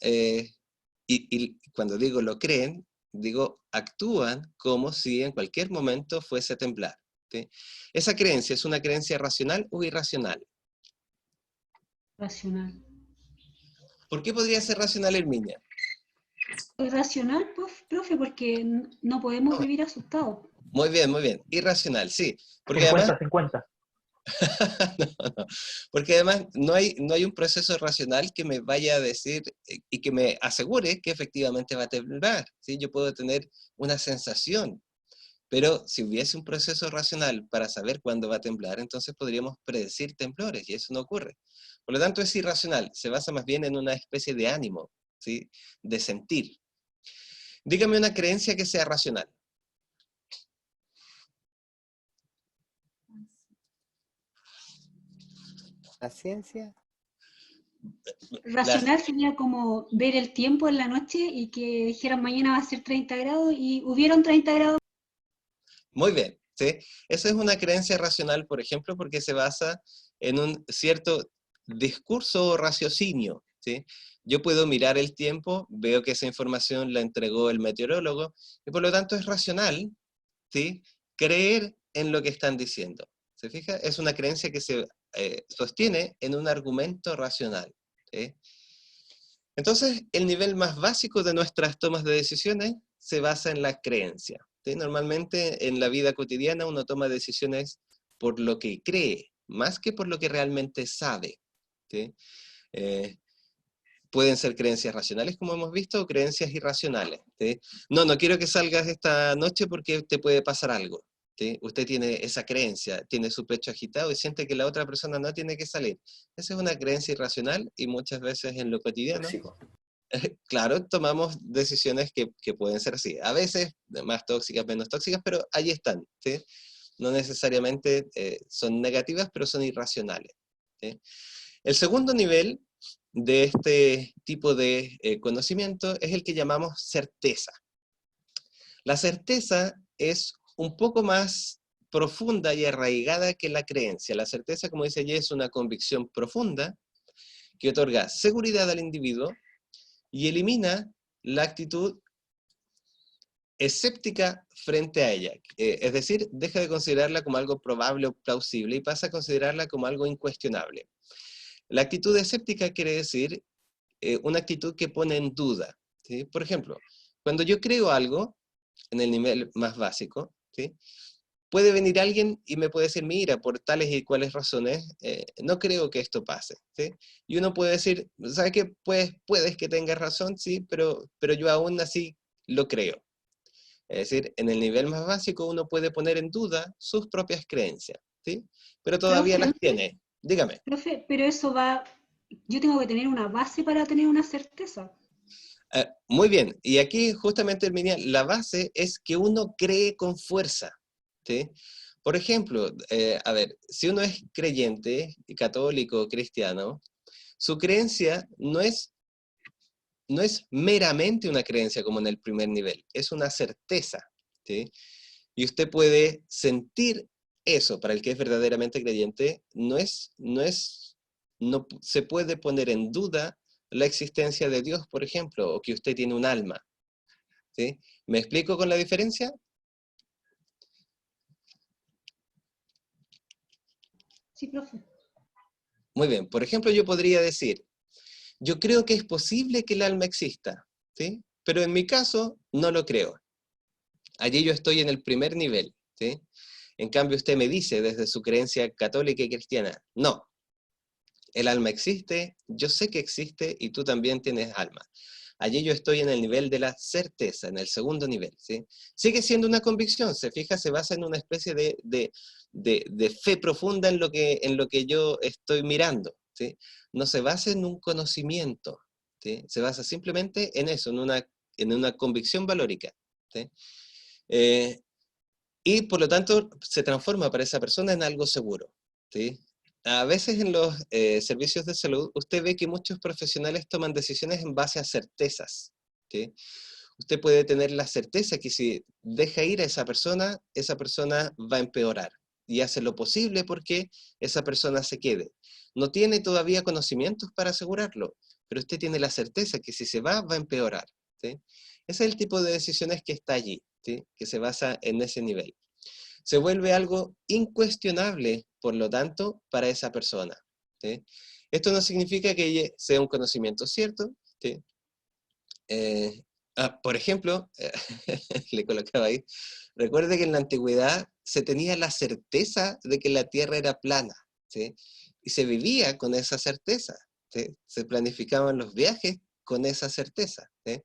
S1: y cuando digo lo creen, digo actúan como si en cualquier momento fuese a temblar, ¿sí? ¿Esa creencia es una creencia racional o irracional?
S10: Racional.
S1: ¿Por qué podría ser racional, Herminia?
S10: Racional, profe, porque no podemos vivir asustados.
S1: Muy bien, irracional, sí. Porque además,
S6: 50-50.
S1: no. Porque además no hay un proceso racional que me vaya a decir y que me asegure que efectivamente va a temblar, ¿sí? Yo puedo tener una sensación, pero si hubiese un proceso racional para saber cuándo va a temblar, entonces podríamos predecir temblores, y eso no ocurre. Por lo tanto es irracional, se basa más bien en una especie de ánimo, ¿sí?, de sentir. Dígame una creencia que sea racional.
S9: La ciencia.
S10: Racional sería como ver el tiempo en la noche y que dijeran mañana va a ser 30 grados y hubieron 30 grados.
S1: Muy bien, ¿sí? Esa es una creencia racional, por ejemplo, porque se basa en un cierto discurso o raciocinio, ¿sí? Yo puedo mirar el tiempo, veo que esa información la entregó el meteorólogo, y por lo tanto es racional, ¿sí?, creer en lo que están diciendo. ¿Se fija? Es una creencia que se sostiene en un argumento racional, ¿sí? Entonces, el nivel más básico de nuestras tomas de decisiones se basa en la creencia, ¿sí? Normalmente en la vida cotidiana uno toma decisiones por lo que cree, más que por lo que realmente sabe, ¿sí? Pueden ser creencias racionales, como hemos visto, o creencias irracionales, ¿sí? No quiero que salgas esta noche porque te puede pasar algo, ¿sí? Usted tiene esa creencia, tiene su pecho agitado y siente que la otra persona no tiene que salir. Esa es una creencia irracional y muchas veces en lo cotidiano,
S3: Tóxico.
S1: claro, tomamos decisiones que pueden ser así. A veces más tóxicas, menos tóxicas, pero ahí están, ¿sí? No necesariamente son negativas, pero son irracionales, ¿sí? El segundo nivel de este tipo de conocimiento es el que llamamos certeza. La certeza es un poco más profunda y arraigada que la creencia. La certeza, como dice allí, es una convicción profunda que otorga seguridad al individuo y elimina la actitud escéptica frente a ella. Es decir, deja de considerarla como algo probable o plausible y pasa a considerarla como algo incuestionable. La actitud escéptica quiere decir una actitud que pone en duda, ¿sí? Por ejemplo, cuando yo creo algo, en el nivel más básico, ¿sí?, puede venir alguien y me puede decir, mira, por tales y cuales razones, no creo que esto pase, ¿sí? Y uno puede decir, ¿sabes qué? Pues puedes que tengas razón, sí, pero yo aún así lo creo. Es decir, en el nivel más básico uno puede poner en duda sus propias creencias, ¿sí? Pero todavía las tiene. Dígame.
S10: Profe, pero eso va, yo tengo que tener una base para tener una certeza.
S1: Muy bien, y aquí justamente, Herminia, la base es que uno cree con fuerza, ¿sí? Por ejemplo, a ver, si uno es creyente, católico, cristiano, su creencia no es meramente una creencia como en el primer nivel, es una certeza, ¿sí? Y usted puede sentir eso, para el que es verdaderamente creyente, no se puede poner en duda la existencia de Dios, por ejemplo, o que usted tiene un alma, ¿sí? ¿Me explico con la diferencia?
S10: Sí, profe.
S1: Muy bien, por ejemplo, yo podría decir, yo creo que es posible que el alma exista, ¿sí? Pero en mi caso, no lo creo. Allí yo estoy en el primer nivel, ¿sí? En cambio, usted me dice desde su creencia católica y cristiana, no, el alma existe, yo sé que existe y tú también tienes alma. Allí yo estoy en el nivel de la certeza, en el segundo nivel, ¿sí? Sigue siendo una convicción, se fija, se basa en una especie de fe profunda en lo que yo estoy mirando, ¿sí? No se basa en un conocimiento, ¿sí? Se basa simplemente en eso, en una convicción valórica, ¿sí? Y por lo tanto se transforma para esa persona en algo seguro, ¿sí? A veces en los servicios de salud usted ve que muchos profesionales toman decisiones en base a certezas, ¿sí? Usted puede tener la certeza que si deja ir a esa persona va a empeorar y hace lo posible porque esa persona se quede. No tiene todavía conocimientos para asegurarlo, pero usted tiene la certeza que si se va a empeorar, ¿sí? Ese es el tipo de decisiones que está allí, ¿sí? Que se basa en ese nivel. Se vuelve algo incuestionable, por lo tanto, para esa persona, ¿sí? Esto no significa que sea un conocimiento cierto, ¿sí? Por ejemplo, le colocaba ahí, recuerde que en la antigüedad se tenía la certeza de que la Tierra era plana, ¿sí? Y se vivía con esa certeza, ¿sí? Se planificaban los viajes con esa certeza, ¿sí?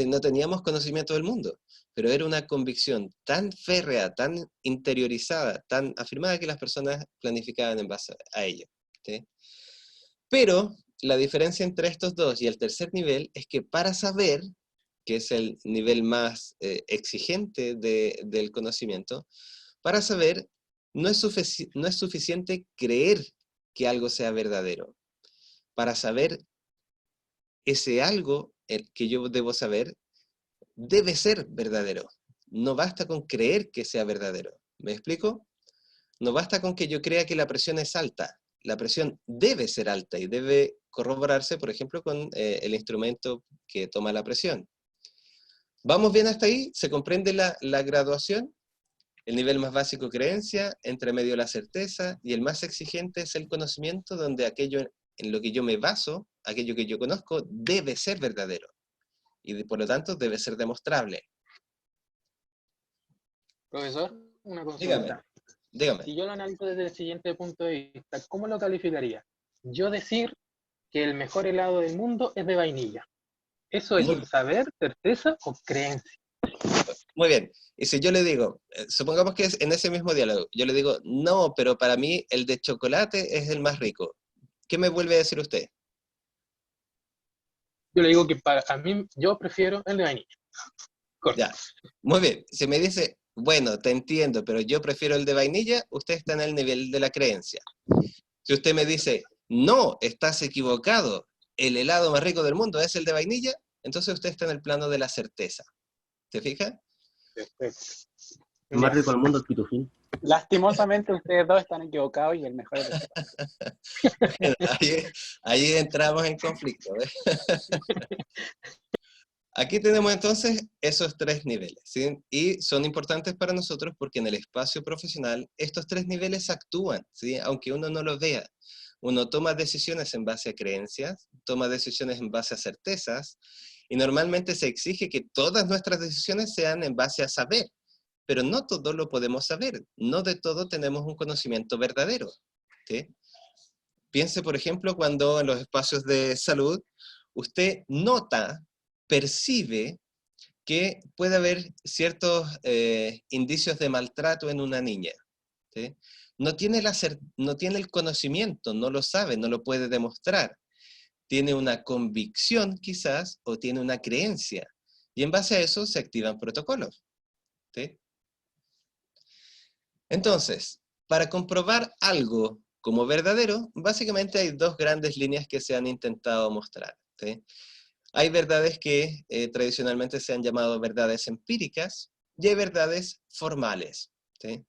S1: No teníamos conocimiento del mundo, pero era una convicción tan férrea, tan interiorizada, tan afirmada que las personas planificaban en base a ello, ¿sí? Pero la diferencia entre estos dos y el tercer nivel es que para saber, que es el nivel más exigente del conocimiento, para saber no es suficiente creer que algo sea verdadero. Para saber ese algo que yo debo saber, debe ser verdadero. No basta con creer que sea verdadero. ¿Me explico? No basta con que yo crea que la presión es alta. La presión debe ser alta y debe corroborarse, por ejemplo, con el instrumento que toma la presión. ¿Vamos bien hasta ahí? ¿Se comprende la graduación? El nivel más básico, creencia, entre medio la certeza, y el más exigente es el conocimiento, donde aquello en lo que yo me baso, aquello que yo conozco, debe ser verdadero. Y por lo tanto debe ser demostrable.
S5: Profesor, una
S1: Dígame,
S5: consulta.
S1: dígame.
S5: Si yo lo analizo desde el siguiente punto de vista, ¿cómo lo calificaría? Yo decir que el mejor helado del mundo es de vainilla. ¿Eso es
S1: Muy,
S5: saber, certeza o creencia?
S1: muy bien. Y si yo le digo, supongamos que es en ese mismo diálogo, yo le digo, no, pero para mí el de chocolate es el más rico. ¿Qué me vuelve a decir usted?
S5: Yo le digo que para mí, yo prefiero el de vainilla. Corto.
S1: Ya, muy bien. Si me dice, bueno, te entiendo, pero yo prefiero el de vainilla, usted está en el nivel de la creencia. Si usted me dice, no, estás equivocado, el helado más rico del mundo es el de vainilla, entonces usted está en el plano de la certeza. ¿Se fija?
S5: Perfecto.
S3: El más
S5: Ya.
S3: rico del mundo es Pitufín.
S4: Lastimosamente ustedes dos están equivocados y el mejor es el
S1: Ahí entramos en conflicto, ¿ves? Aquí tenemos entonces esos tres niveles, ¿sí? Y son importantes para nosotros porque en el espacio profesional estos tres niveles actúan, ¿sí? Aunque uno no los vea. Uno toma decisiones en base a creencias, toma decisiones en base a certezas, y normalmente se exige que todas nuestras decisiones sean en base a saber. pero no todo lo podemos saber. No de todo tenemos un conocimiento verdadero. ¿Sí? Piense, por ejemplo, cuando en los espacios de salud usted nota, percibe que puede haber ciertos indicios de maltrato en una niña. ¿Sí? No tiene el conocimiento, no lo sabe, no lo puede demostrar. Tiene una convicción quizás, o tiene una creencia. Y en base a eso se activan protocolos. ¿Sí? Entonces, para comprobar algo como verdadero, básicamente hay dos grandes líneas que se han intentado mostrar. ¿Sí? Hay verdades que tradicionalmente se han llamado verdades empíricas, y hay verdades formales. ¿Sí?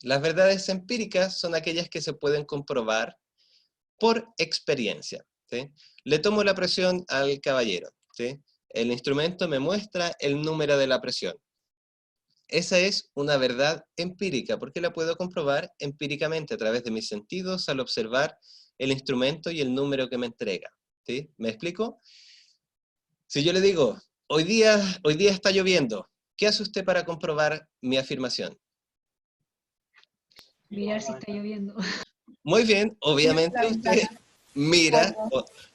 S1: Las verdades empíricas son aquellas que se pueden comprobar por experiencia. ¿Sí? Le tomo la presión al caballero. ¿Sí? El instrumento me muestra el número de la presión. Esa es una verdad empírica, porque la puedo comprobar empíricamente a través de mis sentidos al observar el instrumento y el número que me entrega. ¿Sí? ¿Me explico? Si yo le digo, hoy día está lloviendo, ¿qué hace usted para comprobar mi afirmación?
S10: Mirar si está lloviendo.
S1: Muy bien, obviamente usted mira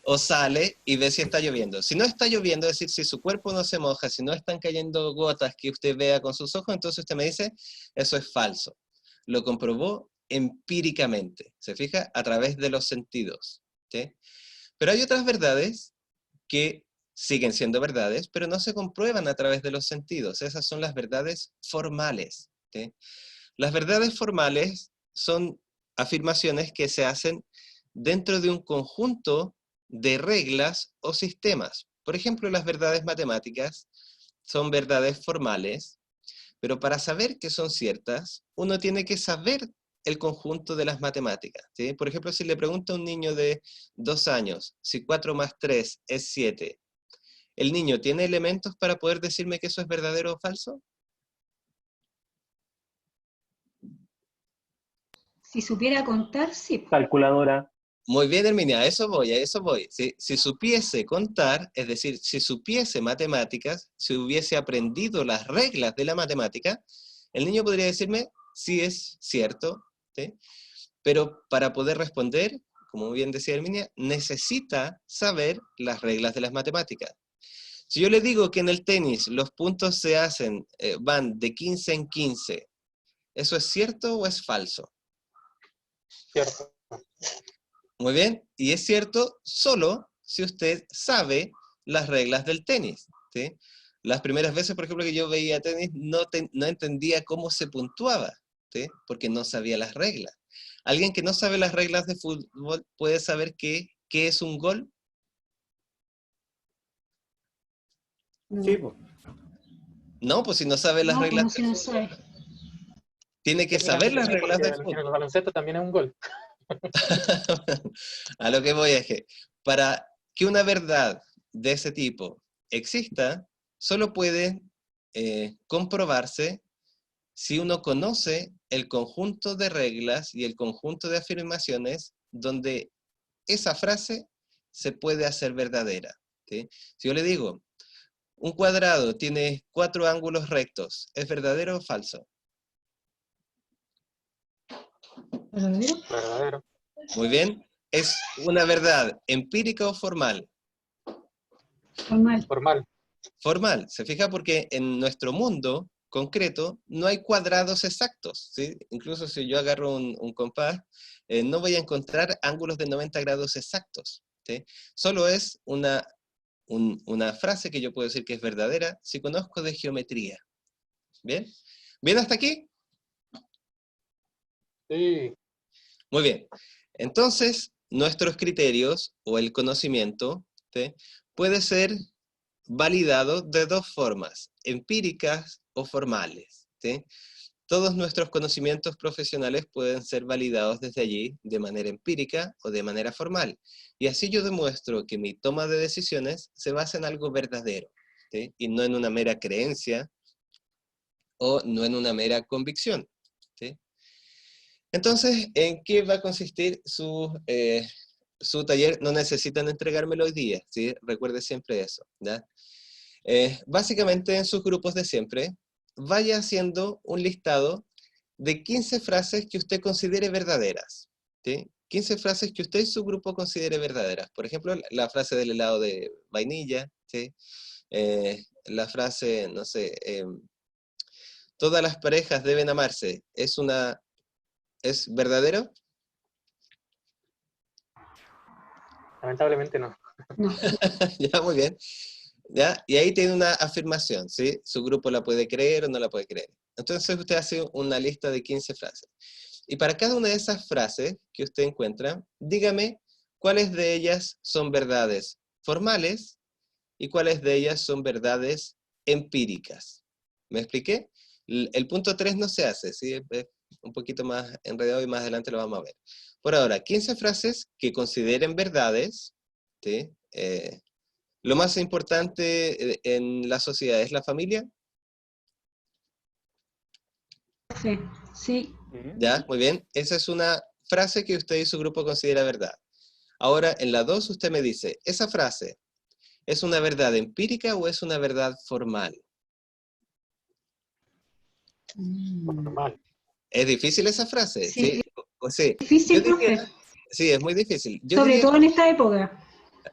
S1: o sale y ve si está lloviendo. Si no está lloviendo, es decir, si su cuerpo no se moja, si no están cayendo gotas que usted vea con sus ojos, entonces usted me dice, eso es falso. Lo comprobó empíricamente, ¿se fija? A través de los sentidos. ¿Sí? Pero hay otras verdades que siguen siendo verdades, pero no se comprueban a través de los sentidos. Esas son las verdades formales. ¿Sí? Las verdades formales son afirmaciones que se hacen dentro de un conjunto de reglas o sistemas. Por ejemplo, las verdades matemáticas son verdades formales, pero para saber que son ciertas, uno tiene que saber el conjunto de las matemáticas. ¿Sí? Por ejemplo, si le pregunto a un niño de 2 años si 4 más 3 es 7, ¿el niño tiene elementos para poder decirme que eso es verdadero o falso?
S10: Si supiera contar, sí.
S6: Calculadora.
S1: Muy bien, Herminia, a eso voy. Si supiese contar, es decir, si supiese matemáticas, si hubiese aprendido las reglas de la matemática, el niño podría decirme si es cierto, ¿sí? Pero para poder responder, como bien decía Herminia, necesita saber las reglas de las matemáticas. Si yo le digo que en el tenis los puntos se hacen, van de 15 en 15, ¿eso es cierto o es falso?
S5: Cierto.
S1: Muy bien, y es cierto solo si usted sabe las reglas del tenis. ¿Sí? Las primeras veces, por ejemplo, que yo veía tenis, no entendía cómo se puntuaba, ¿sí? Porque no sabía las reglas. ¿Alguien que no sabe las reglas de fútbol puede saber qué es un gol?
S3: Sí, pues.
S1: No, pues si no sabe las
S10: No,
S1: reglas
S10: como si
S1: del
S10: no
S1: fútbol,
S10: sabe.
S1: tiene que saber las
S5: Sí,
S1: reglas
S5: porque
S1: del fútbol.
S5: en el baloncesto también es un gol.
S1: A lo que voy es que para que una verdad de ese tipo exista, solo puede comprobarse si uno conoce el conjunto de reglas y el conjunto de afirmaciones donde esa frase se puede hacer verdadera. ¿Sí? Si yo le digo, un cuadrado tiene 4 ángulos rectos, ¿es verdadero o falso?
S10: ¿Verdadero?
S5: Verdadero.
S1: Muy bien. ¿Es una verdad empírica o formal?
S10: Formal.
S5: Formal.
S1: Formal. ¿Se fija? Porque en nuestro mundo concreto no hay cuadrados exactos. ¿Sí? Incluso si yo agarro un compás, no voy a encontrar ángulos de 90 grados exactos. ¿Sí? Solo es una frase que yo puedo decir que es verdadera si conozco de geometría. ¿Bien? ¿Bien hasta aquí?
S5: Sí.
S1: Muy bien. Entonces, nuestros criterios o el conocimiento, ¿sí? Puede ser validado de dos formas, empíricas o formales. ¿Sí? Todos nuestros conocimientos profesionales pueden ser validados desde allí de manera empírica o de manera formal. Y así yo demuestro que mi toma de decisiones se basa en algo verdadero, ¿sí? Y no en una mera creencia o no en una mera convicción. ¿Sí? Entonces, ¿en qué va a consistir su taller? No necesitan entregármelo hoy día, ¿sí? Recuerde siempre eso, ¿ya? Básicamente en sus grupos de siempre, vaya haciendo un listado de 15 frases que usted considere verdaderas, ¿sí? 15 frases que usted y su grupo considere verdaderas. Por ejemplo, la frase del helado de vainilla, ¿sí? La frase, no sé, todas las parejas deben amarse, ¿es verdadero?
S5: Lamentablemente no.
S10: No.
S1: Ya, muy bien. ¿Ya? Y ahí tiene una afirmación, ¿sí? Su grupo la puede creer o no la puede creer. Entonces usted hace una lista de 15 frases. Y para cada una de esas frases que usted encuentra, dígame cuáles de ellas son verdades formales y cuáles de ellas son verdades empíricas. ¿Me expliqué? El punto 3 no se hace, ¿sí? Es un poquito más enredado y más adelante lo vamos a ver. Por ahora, 15 frases que consideren verdades, ¿sí? Lo más importante en la sociedad es la familia.
S10: Sí, sí.
S1: Ya, muy bien. Esa es una frase que usted y su grupo considera verdad. Ahora, en la 2 usted me dice, ¿esa frase es una verdad empírica o es una verdad formal?
S5: Normal.
S1: ¿Es difícil esa frase?
S10: Sí,
S1: Sí.
S10: difícil,
S1: Yo diría-
S10: profe.
S1: sí, es muy difícil. Yo
S10: Sobre
S1: diría-
S10: todo en esta época.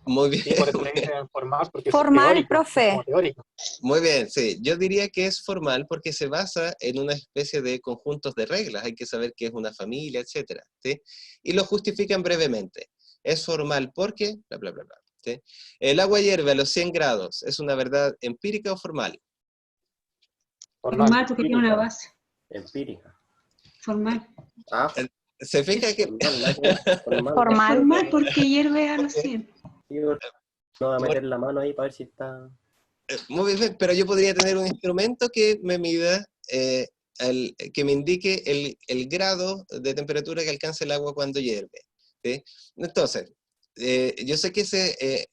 S1: Muy bien.
S5: Sí, por eso le dicen formal, porque
S8: Formal,
S5: es teórico,
S8: profe.
S5: es como teórico.
S1: Muy bien, sí. Yo diría que es formal porque se basa en una especie de conjuntos de reglas. Hay que saber qué es una familia, etcétera, ¿sí? Y lo justifican brevemente. Es formal porque, bla, bla, bla, bla, ¿sí? El agua hierve a los 100 grados. ¿Es una verdad empírica o formal?
S10: Formal porque tiene una base.
S3: Empírica.
S10: Formal.
S3: Ah,
S1: ¿Se fija que
S8: Formal.
S10: Formal porque hierve a los 100.
S3: no va a meter la mano ahí para ver si está...
S1: muy bien, pero yo podría tener un instrumento que me mida, que me indique el grado de temperatura que alcanza el agua cuando hierve, ¿sí? Entonces, yo sé que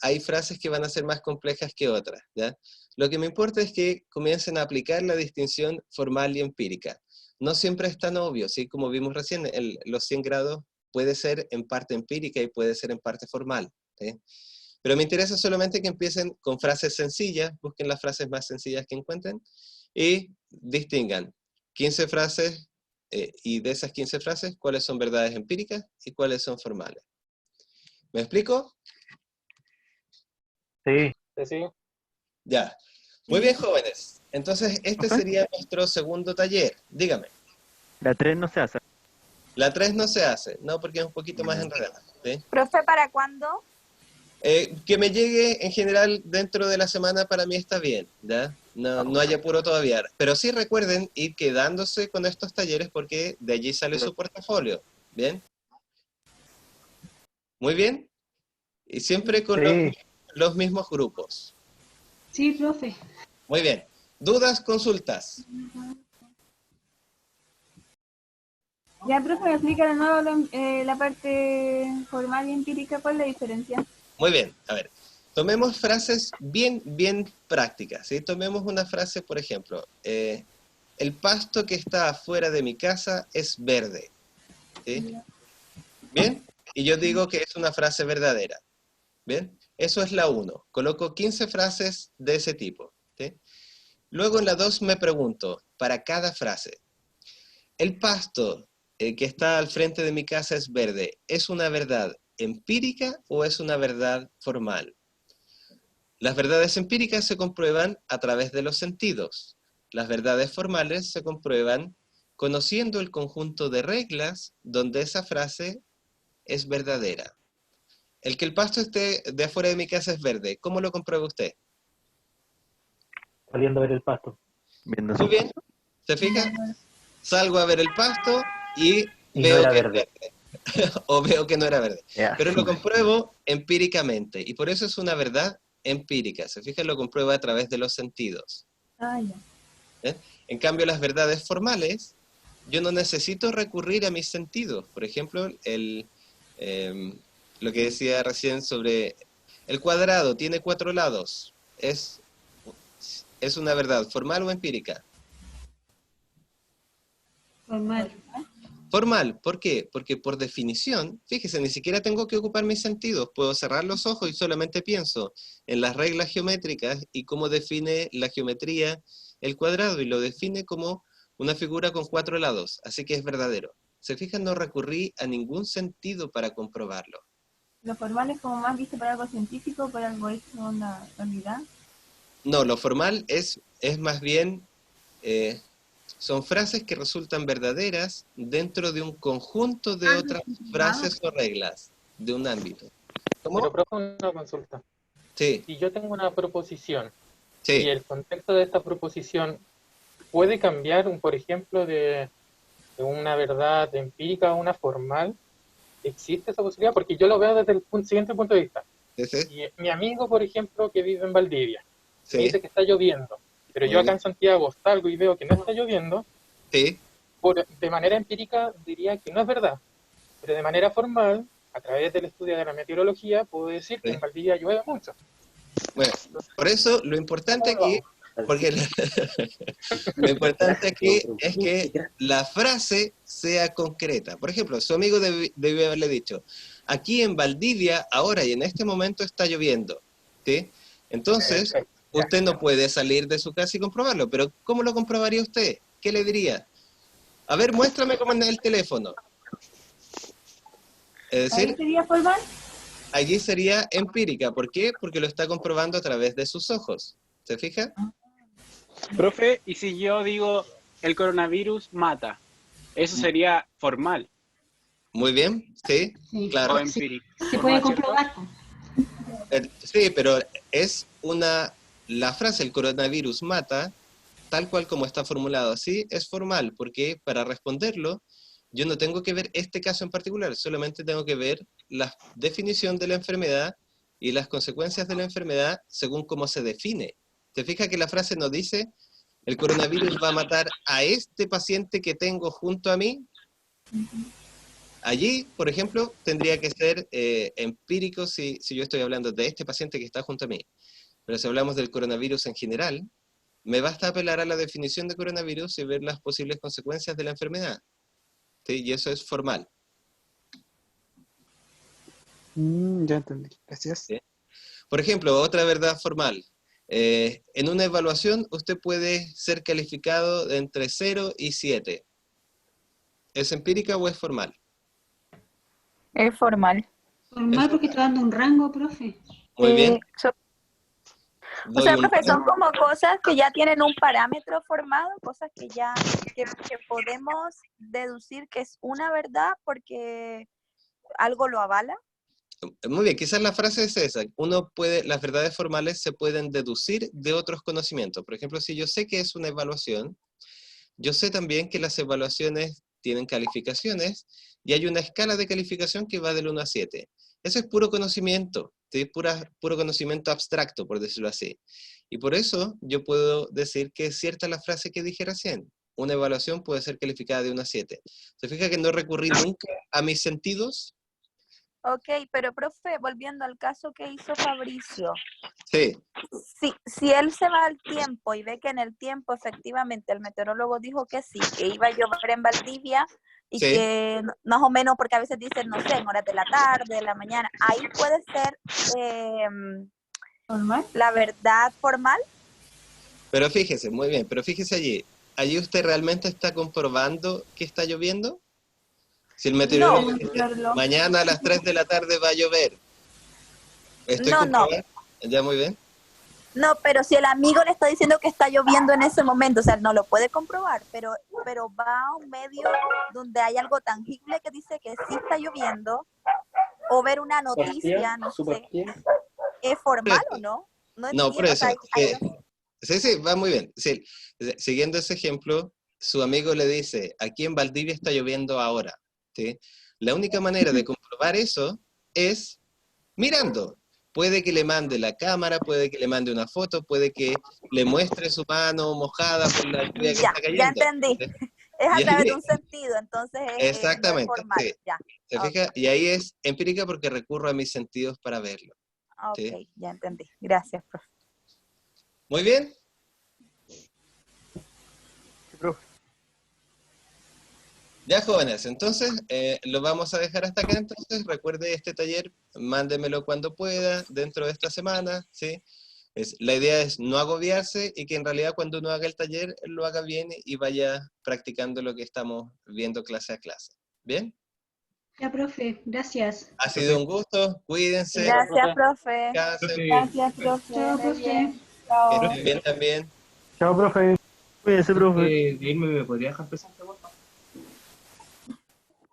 S1: hay frases que van a ser más complejas que otras, ¿ya? Lo que me importa es que comiencen a aplicar la distinción formal y empírica. No siempre es tan obvio, ¿sí? Como vimos recién, los 100 grados puede ser en parte empírica y puede ser en parte formal, ¿sí? Pero me interesa solamente que empiecen con frases sencillas, busquen las frases más sencillas que encuentren y distingan 15 frases y de esas 15 frases, cuáles son verdades empíricas y cuáles son formales. ¿Me explico?
S6: Sí.
S5: Sí.
S1: Ya. Muy bien, jóvenes. Entonces, este sería nuestro segundo taller. Dígame.
S11: La 3 no se hace.
S1: La 3 no se hace, no, porque es un poquito más enredada, ¿sí?
S8: Profe, ¿para cuándo?
S1: Que me llegue en general dentro de la semana para mí está bien, ¿ya? No hay apuro todavía. Pero sí recuerden ir quedándose con estos talleres porque de allí sale su portafolio, ¿bien? Muy bien. Y siempre con los mismos grupos.
S10: Sí, profe.
S1: Muy bien. ¿Dudas, consultas?
S7: Ya, profe, me explica de nuevo la parte formal y empírica, ¿cuál es la diferencia?
S1: Muy bien, a ver. Tomemos frases bien prácticas, ¿sí? Tomemos una frase, por ejemplo, el pasto que está afuera de mi casa es verde, ¿sí? ¿Bien? Y yo digo que es una frase verdadera, ¿bien? Eso es la 1. Coloco 15 frases de ese tipo, ¿sí? Luego en la 2 me pregunto, para cada frase, el pasto que está al frente de mi casa es verde, ¿es una verdad empírica o es una verdad formal? Las verdades empíricas se comprueban a través de los sentidos. Las verdades formales se comprueban conociendo el conjunto de reglas donde esa frase es verdadera. El que el pasto esté de afuera de mi casa es verde, ¿cómo lo comprueba usted?
S6: Saliendo a ver el pasto.
S1: Muy bien, ¿se fija? Salgo a ver el pasto y
S6: Y
S1: veo
S6: no era
S1: que
S6: verde.
S1: es verde. O veo que no era verde.
S11: Yeah.
S1: Pero lo compruebo empíricamente. Y por eso es una verdad empírica. Se fija, lo comprueba a través de los sentidos.
S7: Ah, ya.
S1: En cambio, las verdades formales, yo no necesito recurrir a mis sentidos. Por ejemplo, lo que decía recién sobre el cuadrado tiene 4 lados. ¿Es una verdad formal o empírica?
S10: Formal.
S1: Formal, ¿por qué? Porque por definición, fíjese, ni siquiera tengo que ocupar mis sentidos, puedo cerrar los ojos y solamente pienso en las reglas geométricas y cómo define la geometría el cuadrado y lo define como una figura con 4 lados, así que es verdadero. ¿Se fijan? No recurrí a ningún sentido para comprobarlo.
S7: Lo formal es como más visto para algo científico, para algo hecho en la realidad.
S1: No, lo formal es más bien, son frases que resultan verdaderas dentro de un conjunto de otras frases o reglas de un ámbito. ¿Cómo?
S5: Pero, profe, una consulta.
S1: Sí,
S5: Si yo tengo una proposición y
S1: sí.
S5: el contexto de esta proposición puede cambiar, por ejemplo, de una verdad empírica a una formal, ¿existe esa posibilidad? Porque yo lo veo desde el siguiente punto de vista.
S1: Sí, sí,
S5: Y mi amigo, por ejemplo, que vive en Valdivia, me
S1: sí,
S5: dice que está lloviendo, pero
S1: muy
S5: yo acá
S1: bien.
S5: en Santiago salgo y veo que no está lloviendo,
S1: Sí,
S5: de manera empírica diría que no es verdad, pero de manera formal, a través del estudio de la meteorología, puedo decir que
S1: sí.
S5: en Valdivia llueve mucho.
S1: Bueno, por eso lo importante
S5: ¿Cómo lo
S1: aquí, porque lo importante aquí es que la frase sea concreta. Por ejemplo, su amigo debe haberle dicho, aquí en Valdivia, ahora y en este momento está lloviendo, ¿sí? Entonces,
S5: Perfecto, ya.
S1: usted no puede salir de su casa y comprobarlo, pero ¿cómo lo comprobaría usted? ¿Qué le diría? A ver, muéstrame cómo anda el teléfono. Es
S7: ¿Ahí
S1: decir,
S7: sería formal?
S1: allí sería empírica. ¿Por qué? Porque lo está comprobando a través de sus ojos. ¿Se fija?
S4: Profe, y si yo digo el coronavirus mata, eso sería formal
S1: Muy bien, sí,
S10: Sí,
S1: claro.
S4: o
S10: sí,
S4: empírico.
S10: se puede
S4: ¿No es cierto?
S10: comprobar. Po.
S1: Sí, pero es la frase el coronavirus mata, tal cual como está formulado así, es formal, porque para responderlo, yo no tengo que ver este caso en particular, solamente tengo que ver la definición de la enfermedad y las consecuencias de la enfermedad según cómo se define. ¿Te fijas que la frase no dice, el coronavirus va a matar a este paciente que tengo junto a mí? Allí, por ejemplo, tendría que ser empírico si yo estoy hablando de este paciente que está junto a mí. Pero si hablamos del coronavirus en general, me basta apelar a la definición de coronavirus y ver las posibles consecuencias de la enfermedad. ¿Sí? Y eso es formal.
S4: Ya entendí. Gracias.
S1: ¿Sí? Por ejemplo, otra verdad formal. En una evaluación, usted puede ser calificado de entre 0 y 7. ¿Es empírica o es formal?
S8: Es formal.
S10: Formal porque está dando un rango, profe.
S1: Muy bien.
S8: O
S1: Doy
S8: sea,
S1: un
S8: profe, son
S1: rango.
S8: como cosas que ya tienen un parámetro formado, cosas que ya que podemos deducir que es una verdad porque algo lo avala.
S1: Muy bien, quizás la frase es esa. Las verdades formales se pueden deducir de otros conocimientos. Por ejemplo, si yo sé que es una evaluación, yo sé también que las evaluaciones tienen calificaciones y hay una escala de calificación que va del 1 a 7. Eso es puro conocimiento, ¿sí? Puro conocimiento abstracto, por decirlo así. Y por eso yo puedo decir que es cierta la frase que dije recién. Una evaluación puede ser calificada de 1 a 7. ¿Se fija que no recurrí nunca a mis sentidos?
S8: Ok, pero profe, volviendo al caso que hizo Fabricio,
S1: Sí,
S8: si él se va al tiempo y ve que en el tiempo efectivamente el meteorólogo dijo que sí, que iba a llover en Valdivia y
S1: sí.
S8: que más o menos, porque a veces dicen, no sé, en horas de la tarde, de la mañana, ahí puede ser
S7: ¿Formal?
S8: la verdad formal.
S1: Pero fíjese, muy bien, pero fíjese allí. ¿Allí usted realmente está comprobando que está lloviendo? Si el meteorólogo dice, mañana a las 3 de la tarde va a llover. ¿Estoy comprobando? Ya, muy bien.
S8: No, pero si el amigo le está diciendo que está lloviendo en ese momento, o sea, no lo puede comprobar, pero va a un medio donde hay algo tangible que dice que sí está lloviendo, o ver una noticia, no sé, ¿es formal o no?
S1: No, por
S8: entiendo,
S1: eso.
S8: o sea,
S1: Sí, va muy bien. Sí, siguiendo ese ejemplo, su amigo le dice, aquí en Valdivia está lloviendo ahora. ¿Sí? La única manera de comprobar eso es mirando. Puede que le mande la cámara, puede que le mande una foto, puede que le muestre su mano mojada por la lluvia que está cayendo.
S8: Ya entendí.
S1: ¿Sí?
S8: Es a
S1: Y
S8: través de
S1: ahí,
S8: un sentido, entonces no es
S1: exactamente,
S8: formal.
S1: sí.
S8: Ya.
S1: ¿Se fija? Y ahí es empírica porque recurro a mis sentidos para verlo. ¿Sí?
S8: Ok, ya entendí. Gracias, profe.
S1: Muy bien. Ya, jóvenes, entonces lo vamos a dejar hasta acá. Entonces, recuerde este taller, mándemelo cuando pueda, dentro de esta semana, ¿sí? La idea es no agobiarse y que en realidad cuando uno haga el taller, lo haga bien y vaya practicando lo que estamos viendo clase a clase. ¿Bien?
S10: Ya, profe, gracias.
S1: Ha sido un gusto, cuídense.
S8: Gracias, profe.
S1: Descansen,
S7: Gracias, profe.
S10: Chao,
S7: Muy
S10: profe.
S7: bien.
S1: que
S7: Chao.
S1: estén bien también.
S6: Chao, profe.
S11: Cuídense, profe.
S12: De irme, ¿me podría dejar presente, por favor?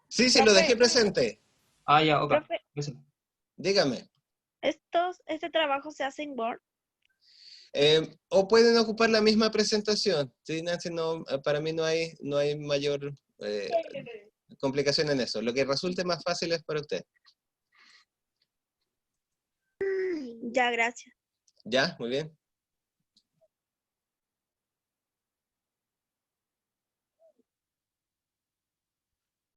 S1: Sí, sí, lo dejé presente.
S12: Ah, ya, ok.
S13: Profe,
S12: Eso.
S1: Dígame.
S13: ¿este trabajo se hace en Word?
S1: O pueden ocupar la misma presentación. Sí, Nancy, no, para mí no hay mayor complicación en eso. Lo que resulte más fácil es para usted.
S13: Ya, gracias.
S1: ¿Ya? Muy bien.